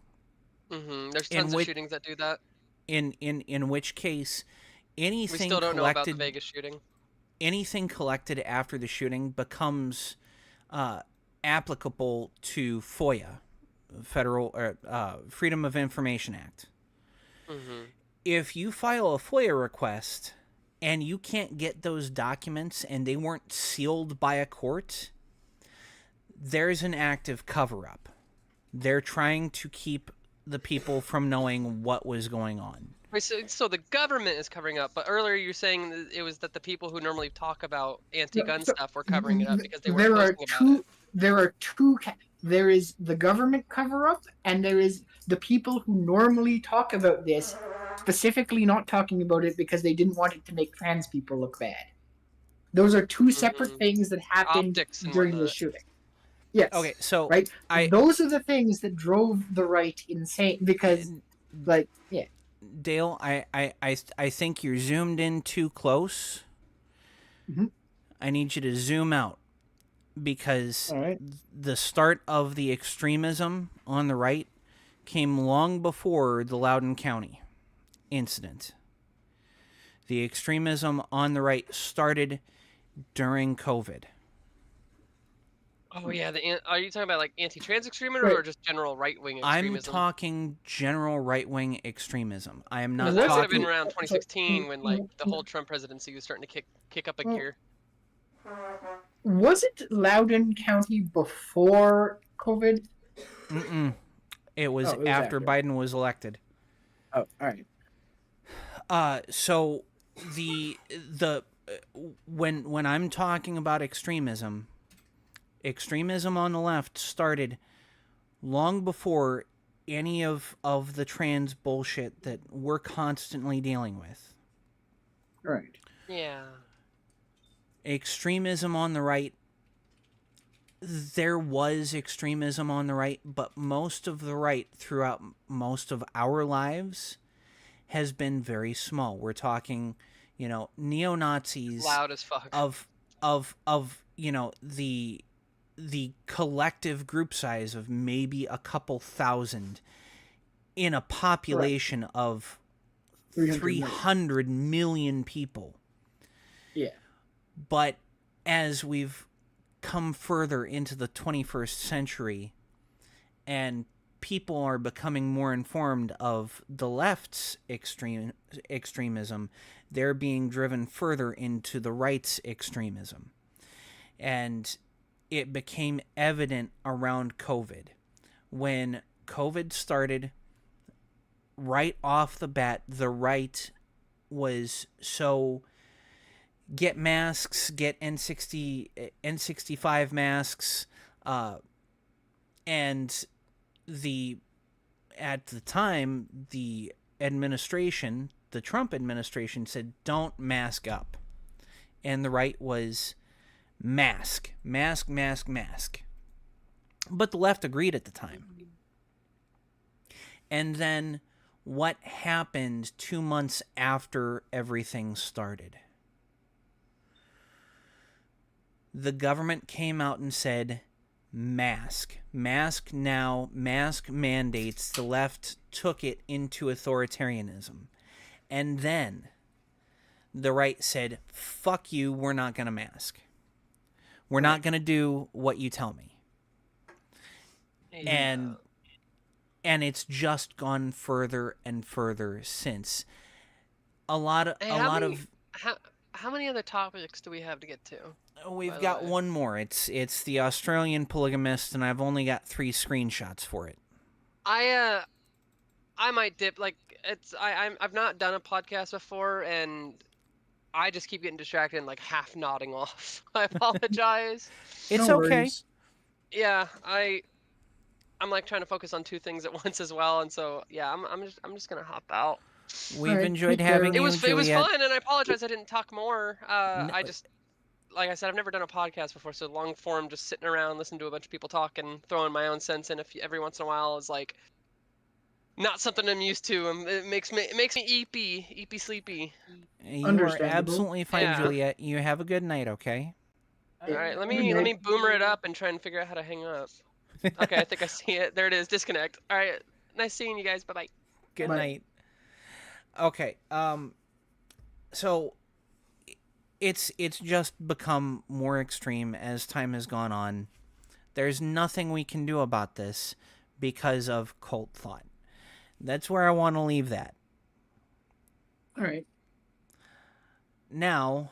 There's In tons of which shootings that do that. in which case We anything still don't know about the collected Vegas shooting. anything collected after the shooting becomes applicable to FOIA, Federal Freedom of Information Act. If you file a FOIA request and you can't get those documents and they weren't sealed by a court, there's an active cover-up. They're trying to keep the people from knowing what was going on. Wait, so the government is covering up, but earlier you were saying it was that the people who normally talk about anti-gun stuff were covering it up because they weren't posting about it. There are two. There is the government cover up, and there is the people who normally talk about this, specifically not talking about it because they didn't want it to make trans people look bad. Those are two separate things that happened Optics and during the whatnot. shooting. Yes. Okay, so right. Those are the things that drove the right insane because, like, yeah. Dale, I think you're zoomed in too close. I need you to zoom out because the start of the extremism on the right came long before the Loudoun County incident. The extremism on the right started during COVID. Oh yeah, are you talking about like anti-trans extremism or just general right-wing extremism? I'm talking general right-wing extremism. I am not That would have talking. been around 2016 when like the whole Trump presidency was starting to kick up a gear. Was it Loudoun County before COVID? It was after Biden was elected. Oh, all right. So the when I'm talking about extremism on the left started long before any of the trans bullshit that we're constantly dealing with. Right. Yeah. Extremism on the right, there was extremism on the right, but most of the right throughout most of our lives has been very small. We're talking, neo-Nazis loud as fuck. of the the collective group size of maybe a couple thousand in a population of 300 million people. Yeah. But as we've come further into the 21st century and people are becoming more informed of the left's extremism, they're being driven further into the right's extremism. And it became evident around COVID. When COVID started, right off the bat, the right was so get masks, get N95 masks, and at the time, the administration, the Trump administration, said don't mask up, and the right was mask. But the left agreed at the time. And then what happened 2 months after everything started? The government came out and said, mask now, mask mandates. The left took it into authoritarianism. And then the right said, fuck you, we're not going to mask. We're not going to do what you tell me. Yeah. And it's just gone further and further since. How many other topics do we have to get to? We've by the got way? one more. It's the Australian Polygamist, and I've only got 3 screenshots for it. I might dip, like, I've not done a podcast before, and I just keep getting distracted and like half nodding off. I apologize. It's No okay. worries. Yeah, I'm like trying to focus on 2 things at once as well, and so yeah, I'm just gonna hop out. We've Alright, enjoyed take care. having It you, was Juliet. fun, and I apologize I didn't talk more. No- I just, like I said, I've never done a podcast before, so long form, just sitting around, listening to a bunch of people talk and throwing my own sense in every once in a while is like not something I'm used to. It makes me eepy sleepy. You are Understandable. absolutely fine, Yeah. Juliet. You have a good night, okay? All right, let Good me night. boomer it up and try and figure out how to hang up. Okay, I think I see it. There it is. Disconnect. All right, nice seeing you guys. Bye bye. Good Bye. night. Okay. So it's just become more extreme as time has gone on. There's nothing we can do about this because of cult thought. That's where I want to leave that. All right. Now,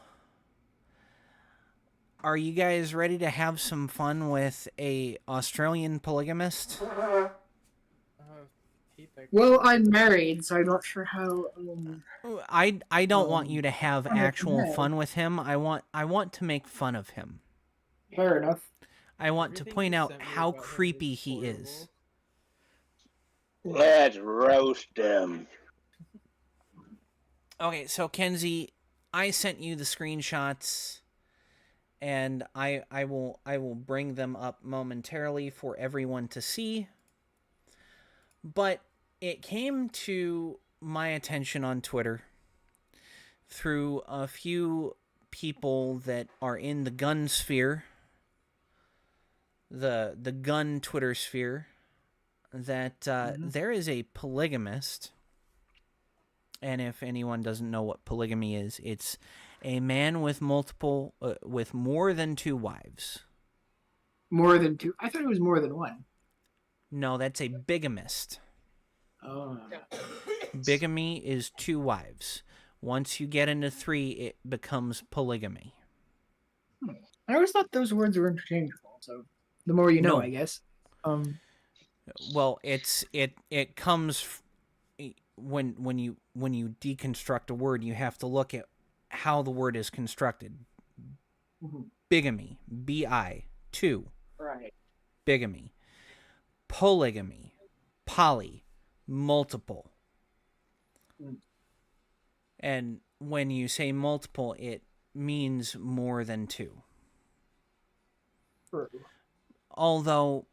are you guys ready to have some fun with a Australian polygamist? Hate that. Well, I'm married, so I'm not sure how. I don't want you to have I have actual no. fun with him. I want to make fun of him. Fair enough. I want to Everything point you out sent me how about him creepy is he is. horrible. Let's roast him. Okay, so Kenzie, I sent you the screenshots, and I will bring them up momentarily for everyone to see. But it came to my attention on Twitter through a few people that are in the gun sphere, the gun Twitter sphere, that there is a polygamist. And if anyone doesn't know what polygamy is, it's a man with with more than 2 wives. More than 2. I thought it was more than 1. No, that's a bigamist. Oh. Bigamy is 2 wives. Once you get into 3, it becomes polygamy. I always thought those words were interchangeable. So the more you know, No. I guess. Well, it comes when you deconstruct a word, you have to look at how the word is constructed. Bigamy, B-I, 2. Right. Bigamy. Polygamy, poly, multiple. And when you say multiple, it means more than 2. True. Although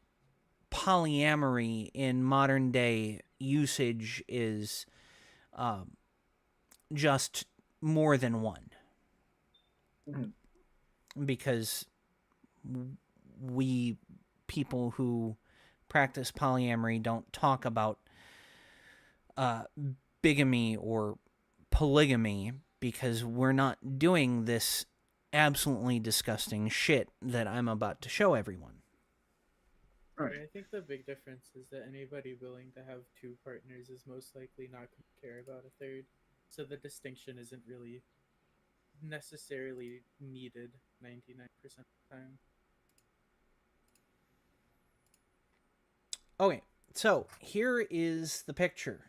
polyamory in modern day usage is just more than 1. Because we people who practice polyamory don't talk about bigamy or polygamy because we're not doing this absolutely disgusting shit that I'm about to show everyone. Right. I think the big difference is that anybody willing to have two partners is most likely not going to care about a third. So the distinction isn't really necessarily needed 99% of the time. Okay, so here is the picture.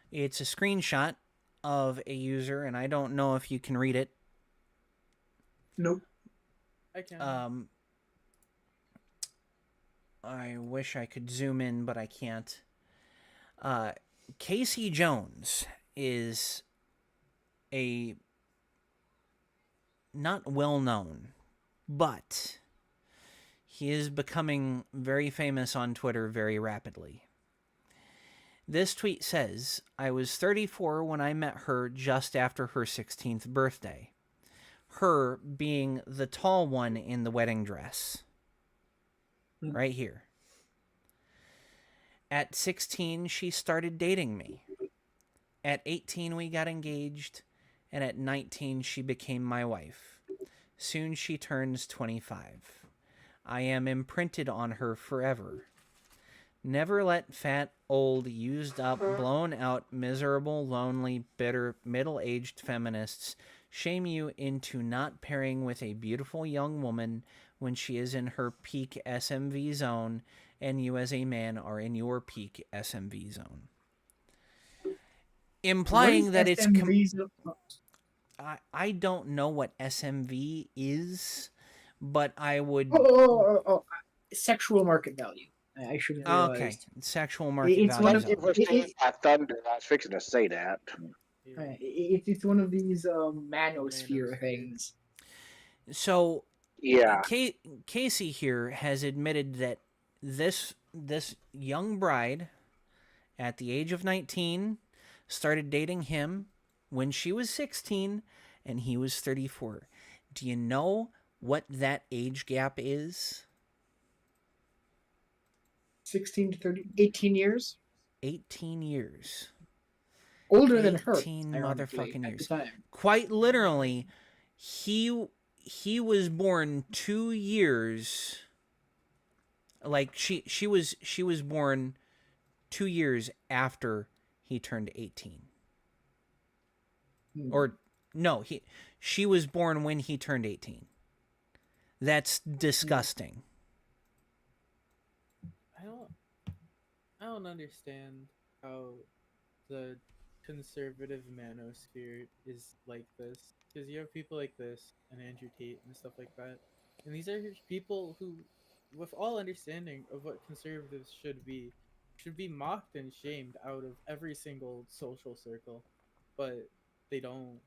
It's a screenshot of a user, and I don't know if you can read it. Nope. I can. I wish I could zoom in, but I can't. Casey Jones is a not well known, but he is becoming very famous on Twitter very rapidly. This tweet says, I was 34 when I met her just after her 16th birthday. Her being the tall one in the wedding dress. Right here. At 16, she started dating me. At 18, we got engaged. And at 19, she became my wife. Soon she turns 25. I am imprinted on her forever. Never let fat, old, used up, blown out, miserable, lonely, bitter, middle-aged feminists shame you into not pairing with a beautiful young woman when she is in her peak SMV zone and you as a man are in your peak SMV zone. Implying that it's... I don't know what SMV is, but I would... Sexual market value. I should have realized. Okay, sexual market It's value. one of zone. I thunder. I was fixing to say that. Yeah. It's one of these manosphere things. So, Yeah. Casey here has admitted that this young bride, at the age of 19, started dating him when she was 16 and he was 34. Do you know what that age gap is? 16 to 30, 18 years? 18 years. Older than her. 18 motherfucking at years. the time. Quite literally, he was born 2 years... Like, she was born 2 years after he turned 18. Or, no, she was born when he turned 18. That's disgusting. I don't understand how the conservative manosphere is like this, because you have people like this and Andrew Tate and stuff like that, and these are people who, with all understanding of what conservatives should be mocked and shamed out of every single social circle, but they don't.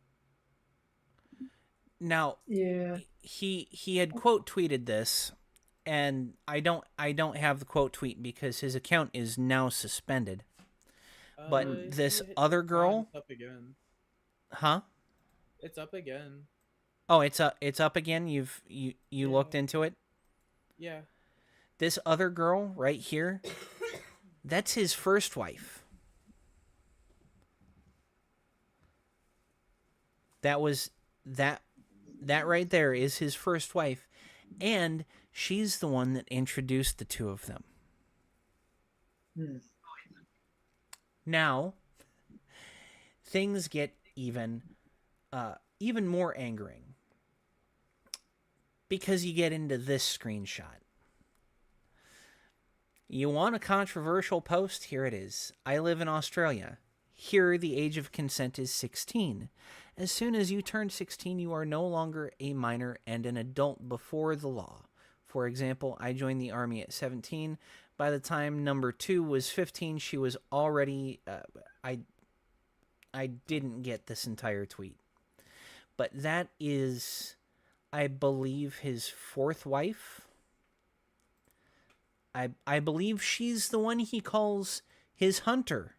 Now, Yeah. he had quote tweeted this, and I don't have the quote tweet because his account is now suspended. But this other girl, It's up again. huh? It's up again. Oh, it's up again. You looked into it? Yeah. This other girl right here, that's his first wife. That right there is his first wife, and she's the one that introduced the two of them. Now, things get even more angering because you get into this screenshot. You want a controversial post? Here it is. I live in Australia. Here, the age of consent is 16. As soon as you turn 16, you are no longer a minor and an adult before the law. For example, I joined the army at 17. By the time number 2 was 15, she was already... I didn't get this entire tweet. But that is, I believe, his fourth wife. I believe she's the one he calls his hunter.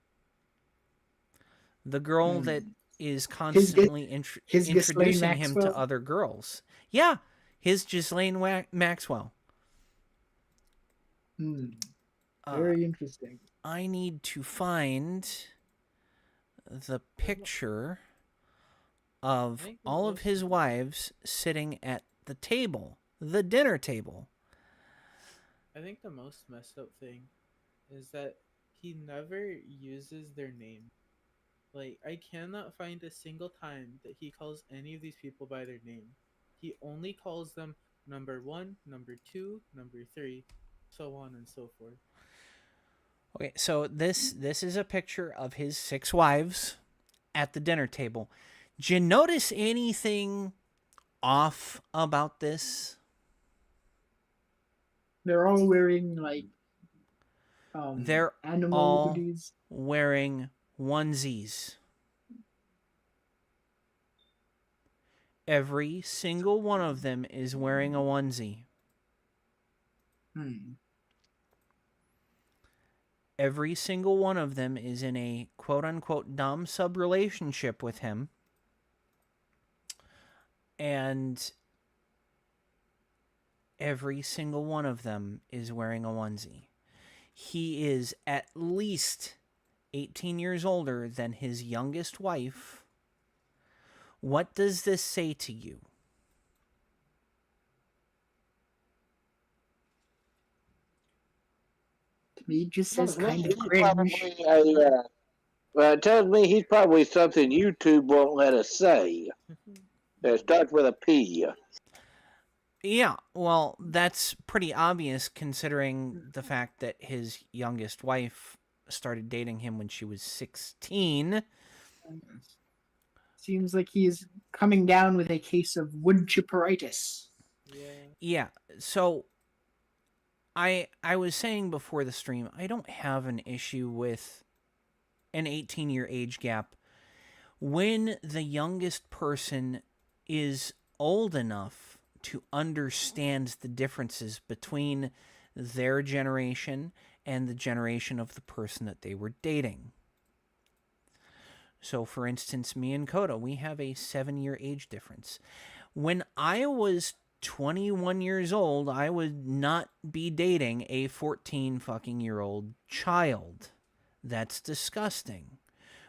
The girl that is constantly introducing him to other girls. Yeah, His Ghislaine Maxwell. Very interesting. I need to find the picture of all of his wives sitting at the table, the dinner table. I think the most messed up thing is that he never uses their name. Like, I cannot find a single time that he calls any of these people by their name. He only calls them number 1, number 2, number 3, so on and so forth. Okay, so this is a picture of his 6 wives at the dinner table. Did you notice anything off about this? They're all wearing like They're animal all hoodies. wearing onesies. Every single one of them is wearing a onesie. Every single one of them is in a quote-unquote dom-sub relationship with him. And every single one of them is wearing a onesie. He is at least 18 years older than his youngest wife. What does this say to you? To me, it just says Well, kind of he's cringe. well, it tells me he's probably something YouTube won't let us say. It starts with a P. Yeah, well, that's pretty obvious considering the fact that his youngest wife started dating him when she was 16. Seems like he's coming down with a case of wood chipperitis. Yeah, so I was saying before the stream, I don't have an issue with an 18-year age gap when the youngest person is old enough to understand the differences between their generation and the generation of the person that they were dating. So, for instance, me and Coda, we have a 7-year age difference. When I was 21 years old, I would not be dating a 14-fucking-year-old child. That's disgusting.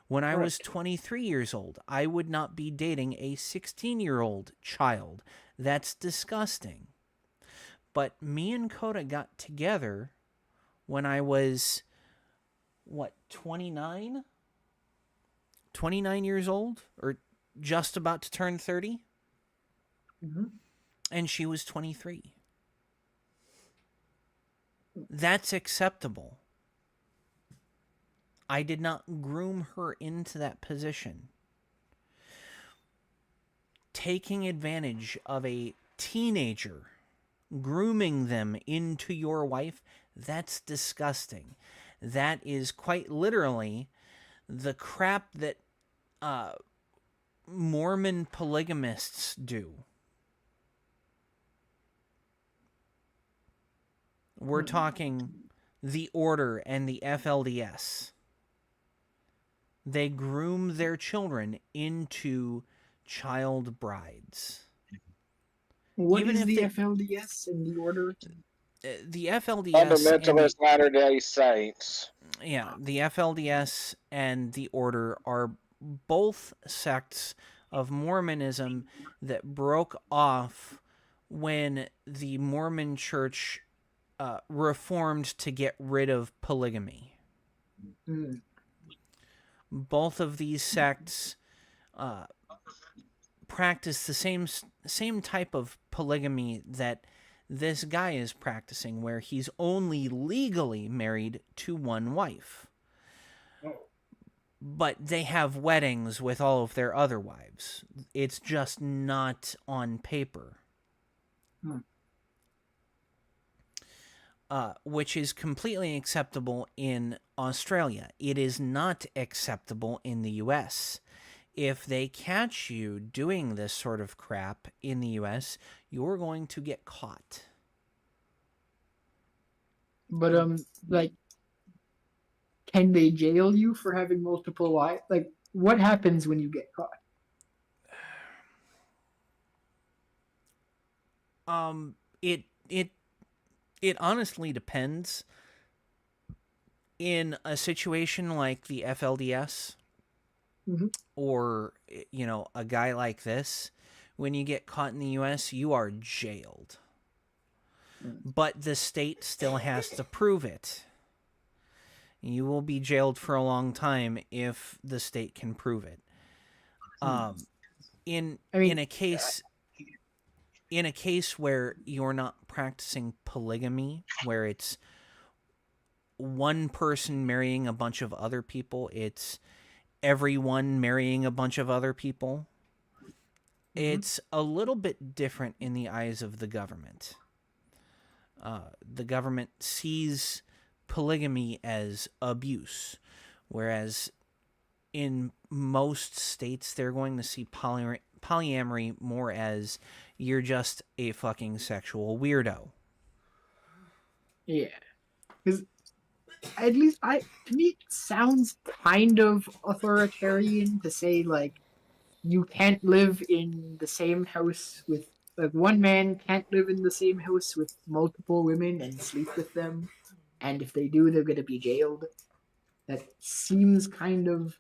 When I was 23 years old, I would not be dating a 16-year-old child. That's disgusting. But me and Coda got together when I was, 29? 29 years old? Or just about to turn 30? And she was 23. That's acceptable. I did not groom her into that position. Taking advantage of a teenager, grooming them into your wife, that's disgusting. That is quite literally the crap that Mormon polygamists do. We're talking the Order and the FLDS. They groom their children into child brides. What Even is if the they- FLDS and the Order? The FLDS and the, Fundamentalist Latter-day Saints. the FLDS and the Order are both sects of Mormonism that broke off when the Mormon Church reformed to get rid of polygamy. Both of these sects practice the same type of polygamy that this guy is practicing, where he's only legally married to one wife. But they have weddings with all of their other wives. It's just not on paper. Which is completely acceptable in Australia. It is not acceptable in the US. If they catch you doing this sort of crap in the US, you're going to get caught. But like, can they jail you for having multiple wives? Like, what happens when you get caught? It it honestly depends. In a situation like the FLDS, Mhm. or a guy like this, when you get caught in the US, you are jailed. But the state still has to prove it. You will be jailed for a long time if the state can prove it. In I mean, in a case where you're not practicing polygamy, where it's one person marrying a bunch of other people, it's everyone marrying a bunch of other people. It's a little bit different in the eyes of the government. The government sees polygamy as abuse, whereas in most states they're going to see polyamory more as you're just a fucking sexual weirdo. yeah, because at least to me, it sounds kind of authoritarian to say like you can't live in the same house with like one man can't live in the same house with multiple women and sleep with them, and if they do, they're gonna be jailed. That seems kind of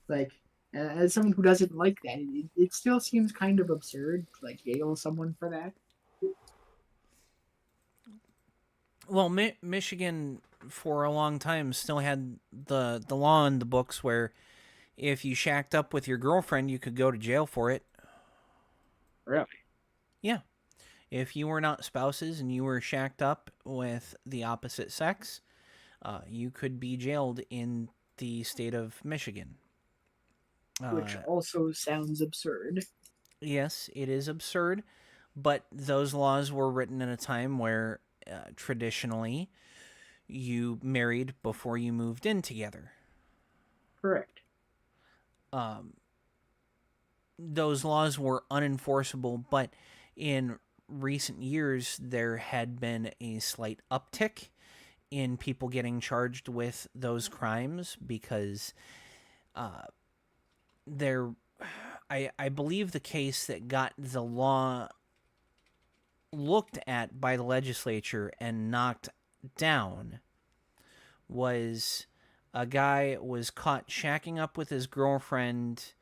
like as someone who doesn't like that, it still seems kind of absurd to like jail someone for that. Well, Michigan for a long time still had the law in the books where if you shacked up with your girlfriend, you could go to jail for it. Really? Yeah. If you were not spouses and you were shacked up with the opposite sex, you could be jailed in the state of Michigan. Which also sounds absurd. Yes, it is absurd, but those laws were written in a time where traditionally you married before you moved in together. Correct. Those laws were unenforceable, but in recent years there had been a slight uptick in people getting charged with those crimes because there I believe the case that got the law looked at by the legislature and knocked down was a guy was caught shacking up with his girlfriend.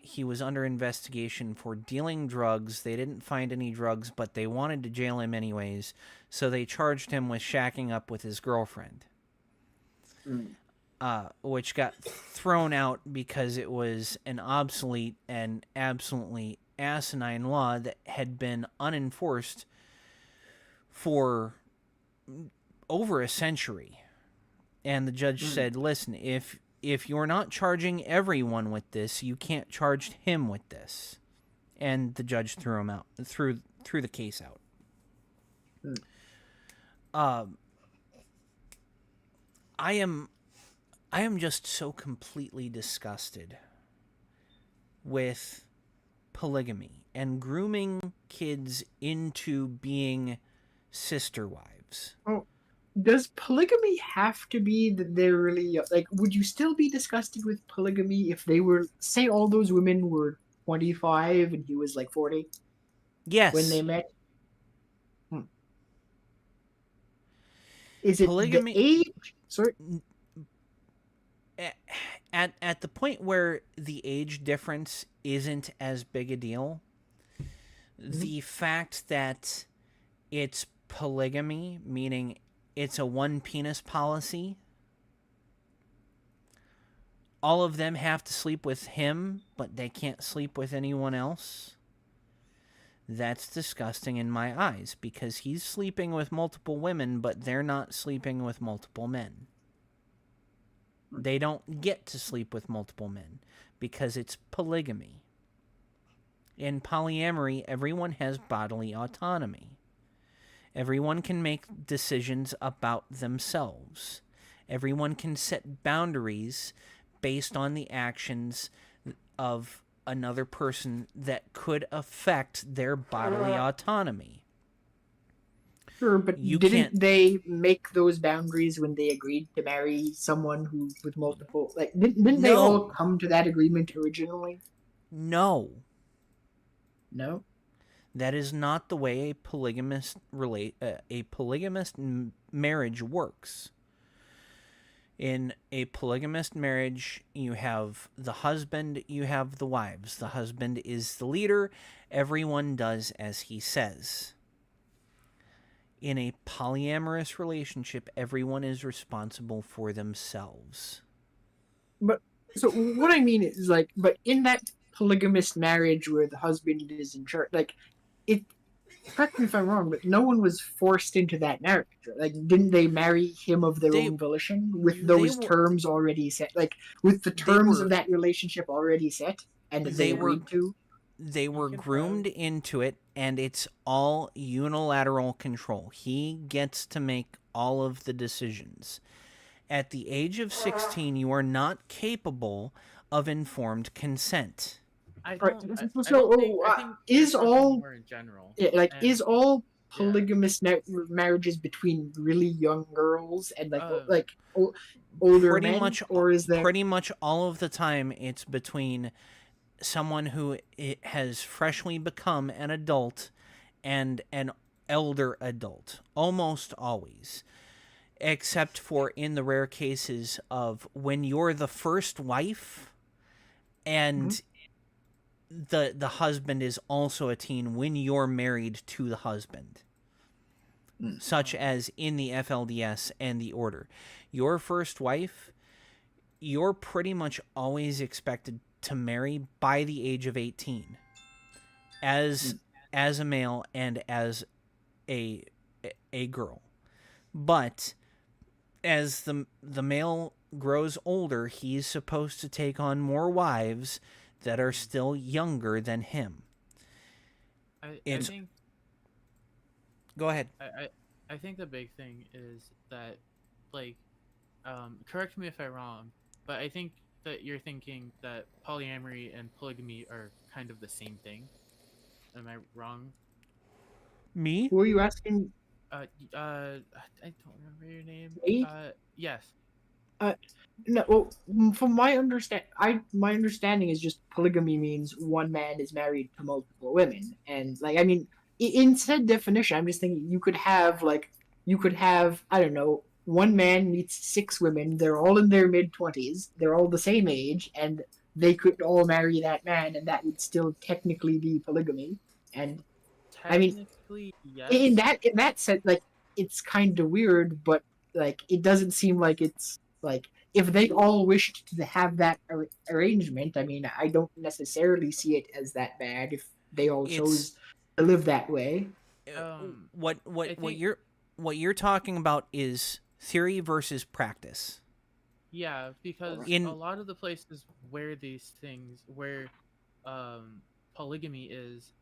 He was under investigation for dealing drugs. They didn't find any drugs, but they wanted to jail him anyways, so they charged him with shacking up with his girlfriend. Which got thrown out because it was an obsolete and absolutely asinine law that had been unenforced for over a century. And the judge said, listen, if you're not charging everyone with this, you can't charge him with this. And the judge threw him out, threw the case out. I am just so completely disgusted with polygamy and grooming kids into being sister wives. Oh, does polygamy have to be that they're really like? Would you still be disgusted with polygamy if they were, say, all those women were 25 and he was like 40 Yes. when they met? Is it Polygamy- the age? Sorry. At the point where the age difference isn't as big a deal, the fact that it's polygamy, meaning it's a one penis policy, all of them have to sleep with him, but they can't sleep with anyone else. That's disgusting in my eyes because he's sleeping with multiple women, but they're not sleeping with multiple men. They don't get to sleep with multiple men because it's polygamy. In polyamory, everyone has bodily autonomy. Everyone can make decisions about themselves. Everyone can set boundaries based on the actions of another person that could affect their bodily autonomy. Sure, but didn't they make those boundaries when they agreed to marry someone who with multiple? Like, didn't they all come to that agreement originally? No. No. That is not the way a polygamist marriage works. In a polygamist marriage, you have the husband, you have the wives. The husband is the leader. Everyone does as he says. In a polyamorous relationship, everyone is responsible for themselves. But so what I mean is like, but in that polygamist marriage where the husband is in charge, like it. Correct me if I'm wrong, but no one was forced into that marriage. Like, didn't they marry him of their They own volition with they those were terms already set? Like, with the they terms of were that relationship already set and that they they were agreed to? they were can groomed into it, and it's all unilateral control. He gets to make all of the decisions. At the age of 16, you are not capable of informed consent. I Right. don't. I So, don't think. I think is you're talking all more in general. like And is all yeah. polygamous marriages between really young girls and Uh, older Pretty men, much or is there? pretty much all of the time it's between someone who has freshly become an adult and an elder adult, almost always, except for in the rare cases of when you're the first wife and the husband is also a teen when you're married to the husband, such as in the FLDS and the order. Your first wife, you're pretty much always expected to marry by the age of 18 as a male and as a girl. But as the male grows older, he's supposed to take on more wives that are still younger than him. I It's think. Go ahead. I think the big thing is that, like, correct me if I'm wrong, but I think that you're thinking that polyamory and polygamy are kind of the same thing. Am I wrong? Me? Who are you asking? I don't remember your name. Me? Yes. No, well, from my understanding is just polygamy means one man is married to multiple women, and like I mean, in said definition, I'm just thinking you could have I don't know, one man meets six women, they're all in their mid 20s, they're all the same age, and they could all marry that man, and that would still technically be polygamy. And I mean, Technically, in yes. that sense, like it's kind of weird, but like it doesn't seem like it's like if they all wished to have that arrangement. I mean, I don't necessarily see it as that bad if they all It's chose to live that way. what I think what you're talking about is theory versus practice. yeah, because a In lot of the places where these things where um polygamy is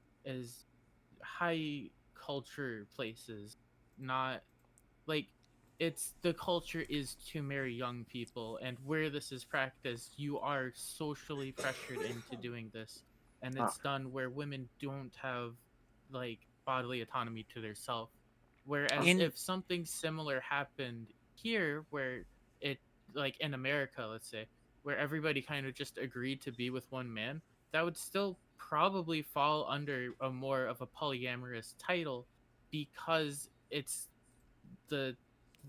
high culture places, not like it's the culture is to marry young people, and where this is practiced you are socially pressured into doing this, and Ah. it's done where women don't have like bodily autonomy to their self, whereas in if something similar happened here where it like in America, let's say, where everybody kind of just agreed to be with one man, that would still probably fall under a more of a polyamorous title, because it's the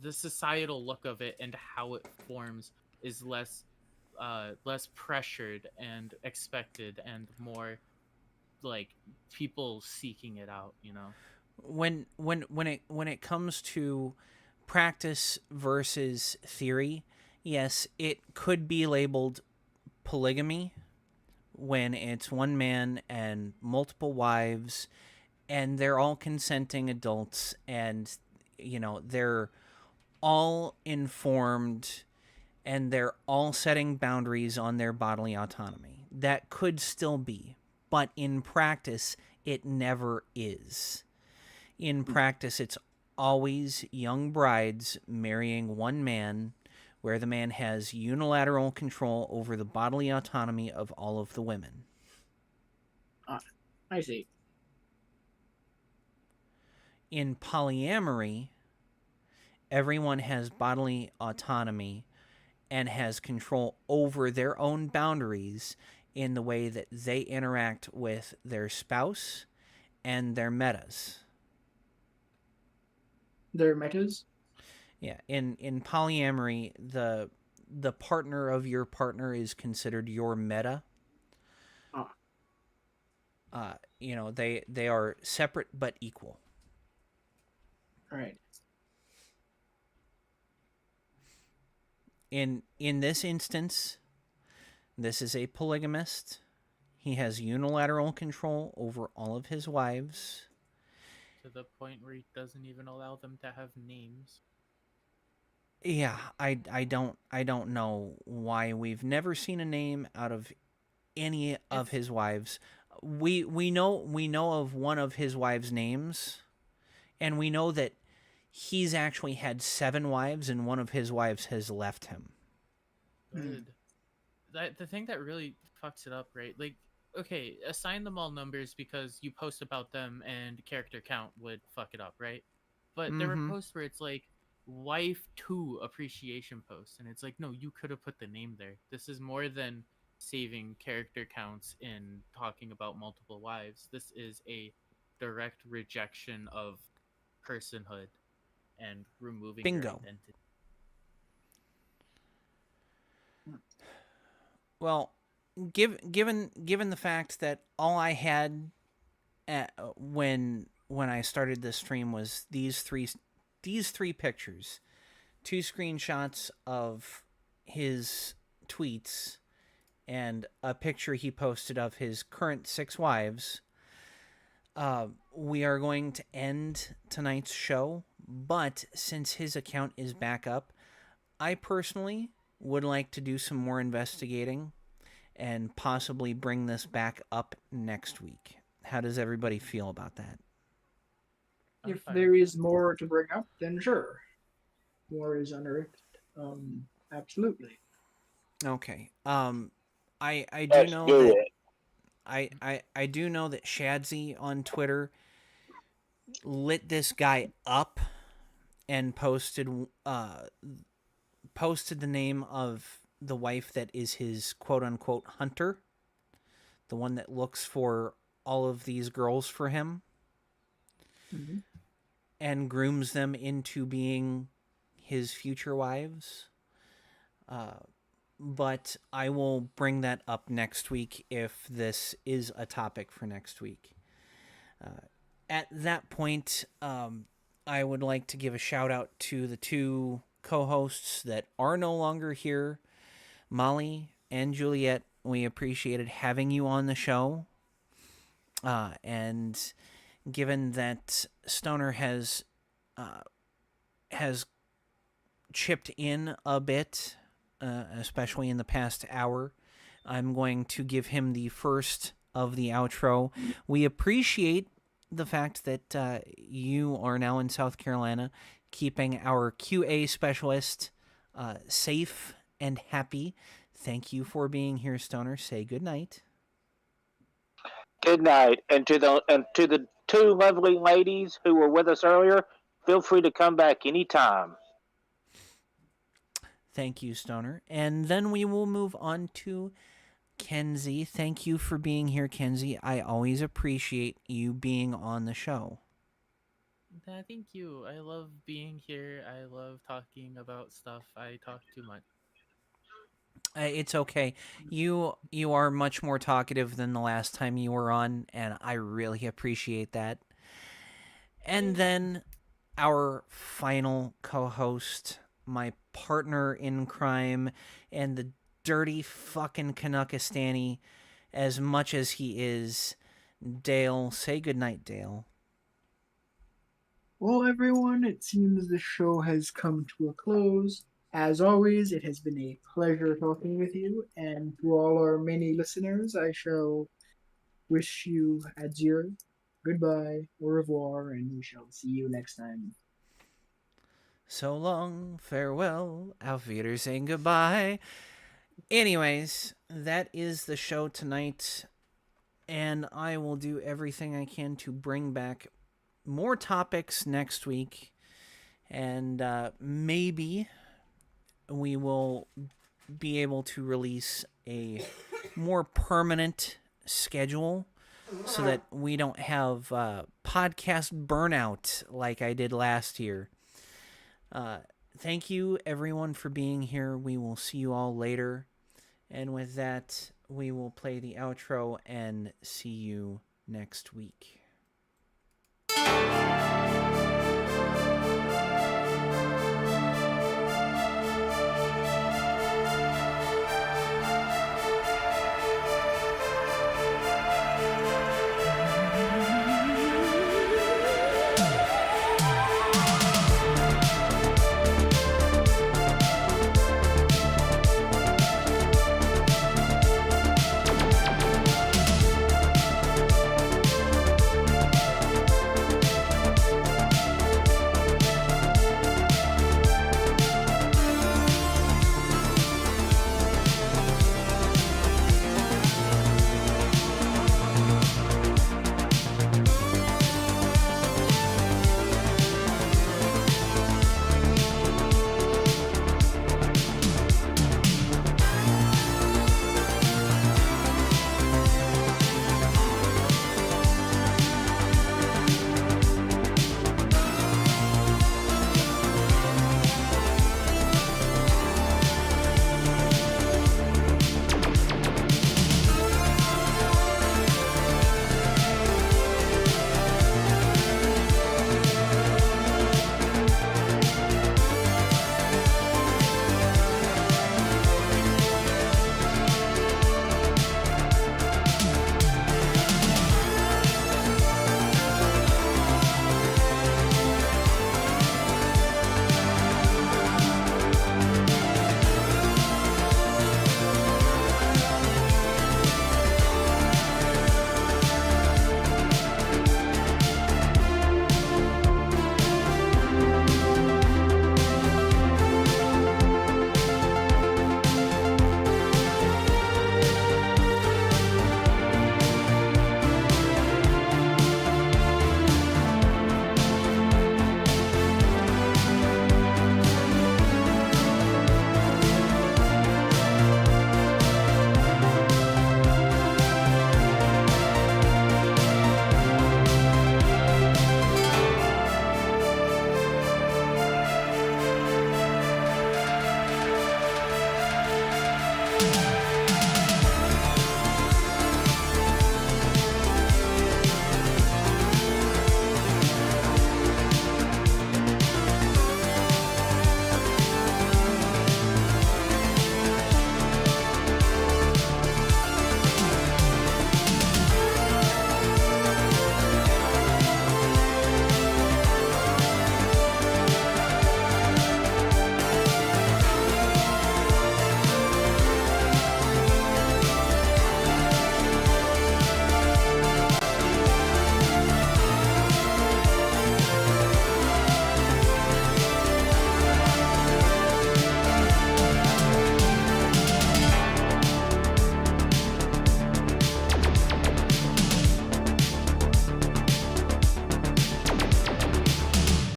the societal look of it and how it forms is less pressured and expected and more like people seeking it out, you know. when it comes to practice versus theory, yes, it could be labeled polygamy when it's one man and multiple wives and they're all consenting adults, and they're all informed and they're all setting boundaries on their bodily autonomy. That could still be, but in practice it never is. In practice it's always young brides marrying one man, where the man has unilateral control over the bodily autonomy of all of the women. I see. In polyamory, everyone has bodily autonomy and has control over their own boundaries in the way that they interact with their spouse and their metas. Their metas. Yeah, in polyamory, the partner of your partner is considered your meta. Ah, They are separate but equal. all right. In this instance, this is a polygamist. He has unilateral control over all of his wives. To the point where he doesn't even allow them to have names. Yeah, I don't know why we've never seen a name out of any of his wives. We know of one of his wives' names, and we know that he's actually had 7 wives, and one of his wives has left him. Good. The thing that really fucks it up, right? Like, okay, assign them all numbers because you post about them and character count would fuck it up, right? But there were Mm-hmm. posts where it's like wife 2 appreciation post, and it's like, no, you could have put the name there. This is more than saving character counts in talking about multiple wives. This is a direct rejection of personhood and removing your Bingo. identity. Well, given the fact that all I had when I started this stream was these three pictures, 2 screenshots of his tweets and a picture he posted of his current 6 wives. We are going to end tonight's show, but since his account is back up, I personally would like to do some more investigating and possibly bring this back up next week. How does everybody feel about that? I'm If fine there with is more to bring up, then sure. More is unearthed. Absolutely. Okay. I do Let's know do that it. I do know that Shadzy on Twitter lit this guy up and posted the name of the wife that is his quote unquote hunter, the one that looks for all of these girls for him Hmm. and grooms them into being his future wives. But I will bring that up next week if this is a topic for next week. At that point, I would like to give a shout out to the 2 co-hosts that are no longer here, Molly and Juliet. We appreciated having you on the show. And given that Stoner has chipped in a bit, especially in the past hour, I'm going to give him the first of the outro. We appreciate the fact that you are now in South Carolina, keeping our QA specialist safe and happy. Thank you for being here, Stoner. Say good night. Good night, and to the 2 lovely ladies who were with us earlier, feel free to come back anytime. Thank you, Stoner. And then we will move on to Kenzie. Thank you for being here, Kenzie. I always appreciate you being on the show. Thank you. I love being here. I love talking about stuff. I talk too much. It's okay. You are much more talkative than the last time you were on, and I really appreciate that. And then our final co-host, my partner in crime, and the dirty fucking Canuckistani, as much as he is, Dale. Say goodnight, Dale. Well, everyone, it seems the show has come to a close. As always, it has been a pleasure talking with you, and to all our many listeners, I shall wish you adieu, goodbye, au revoir, and we shall see you next time. So long, farewell, auf Wiedersehen, goodbye. Anyways, that is the show tonight, and I will do everything I can to bring back more topics next week, and maybe we will be able to release a more permanent schedule so that we don't have podcast burnout like I did last year. Thank you, everyone, for being here. We will see you all later. And with that, we will play the outro and see you next week.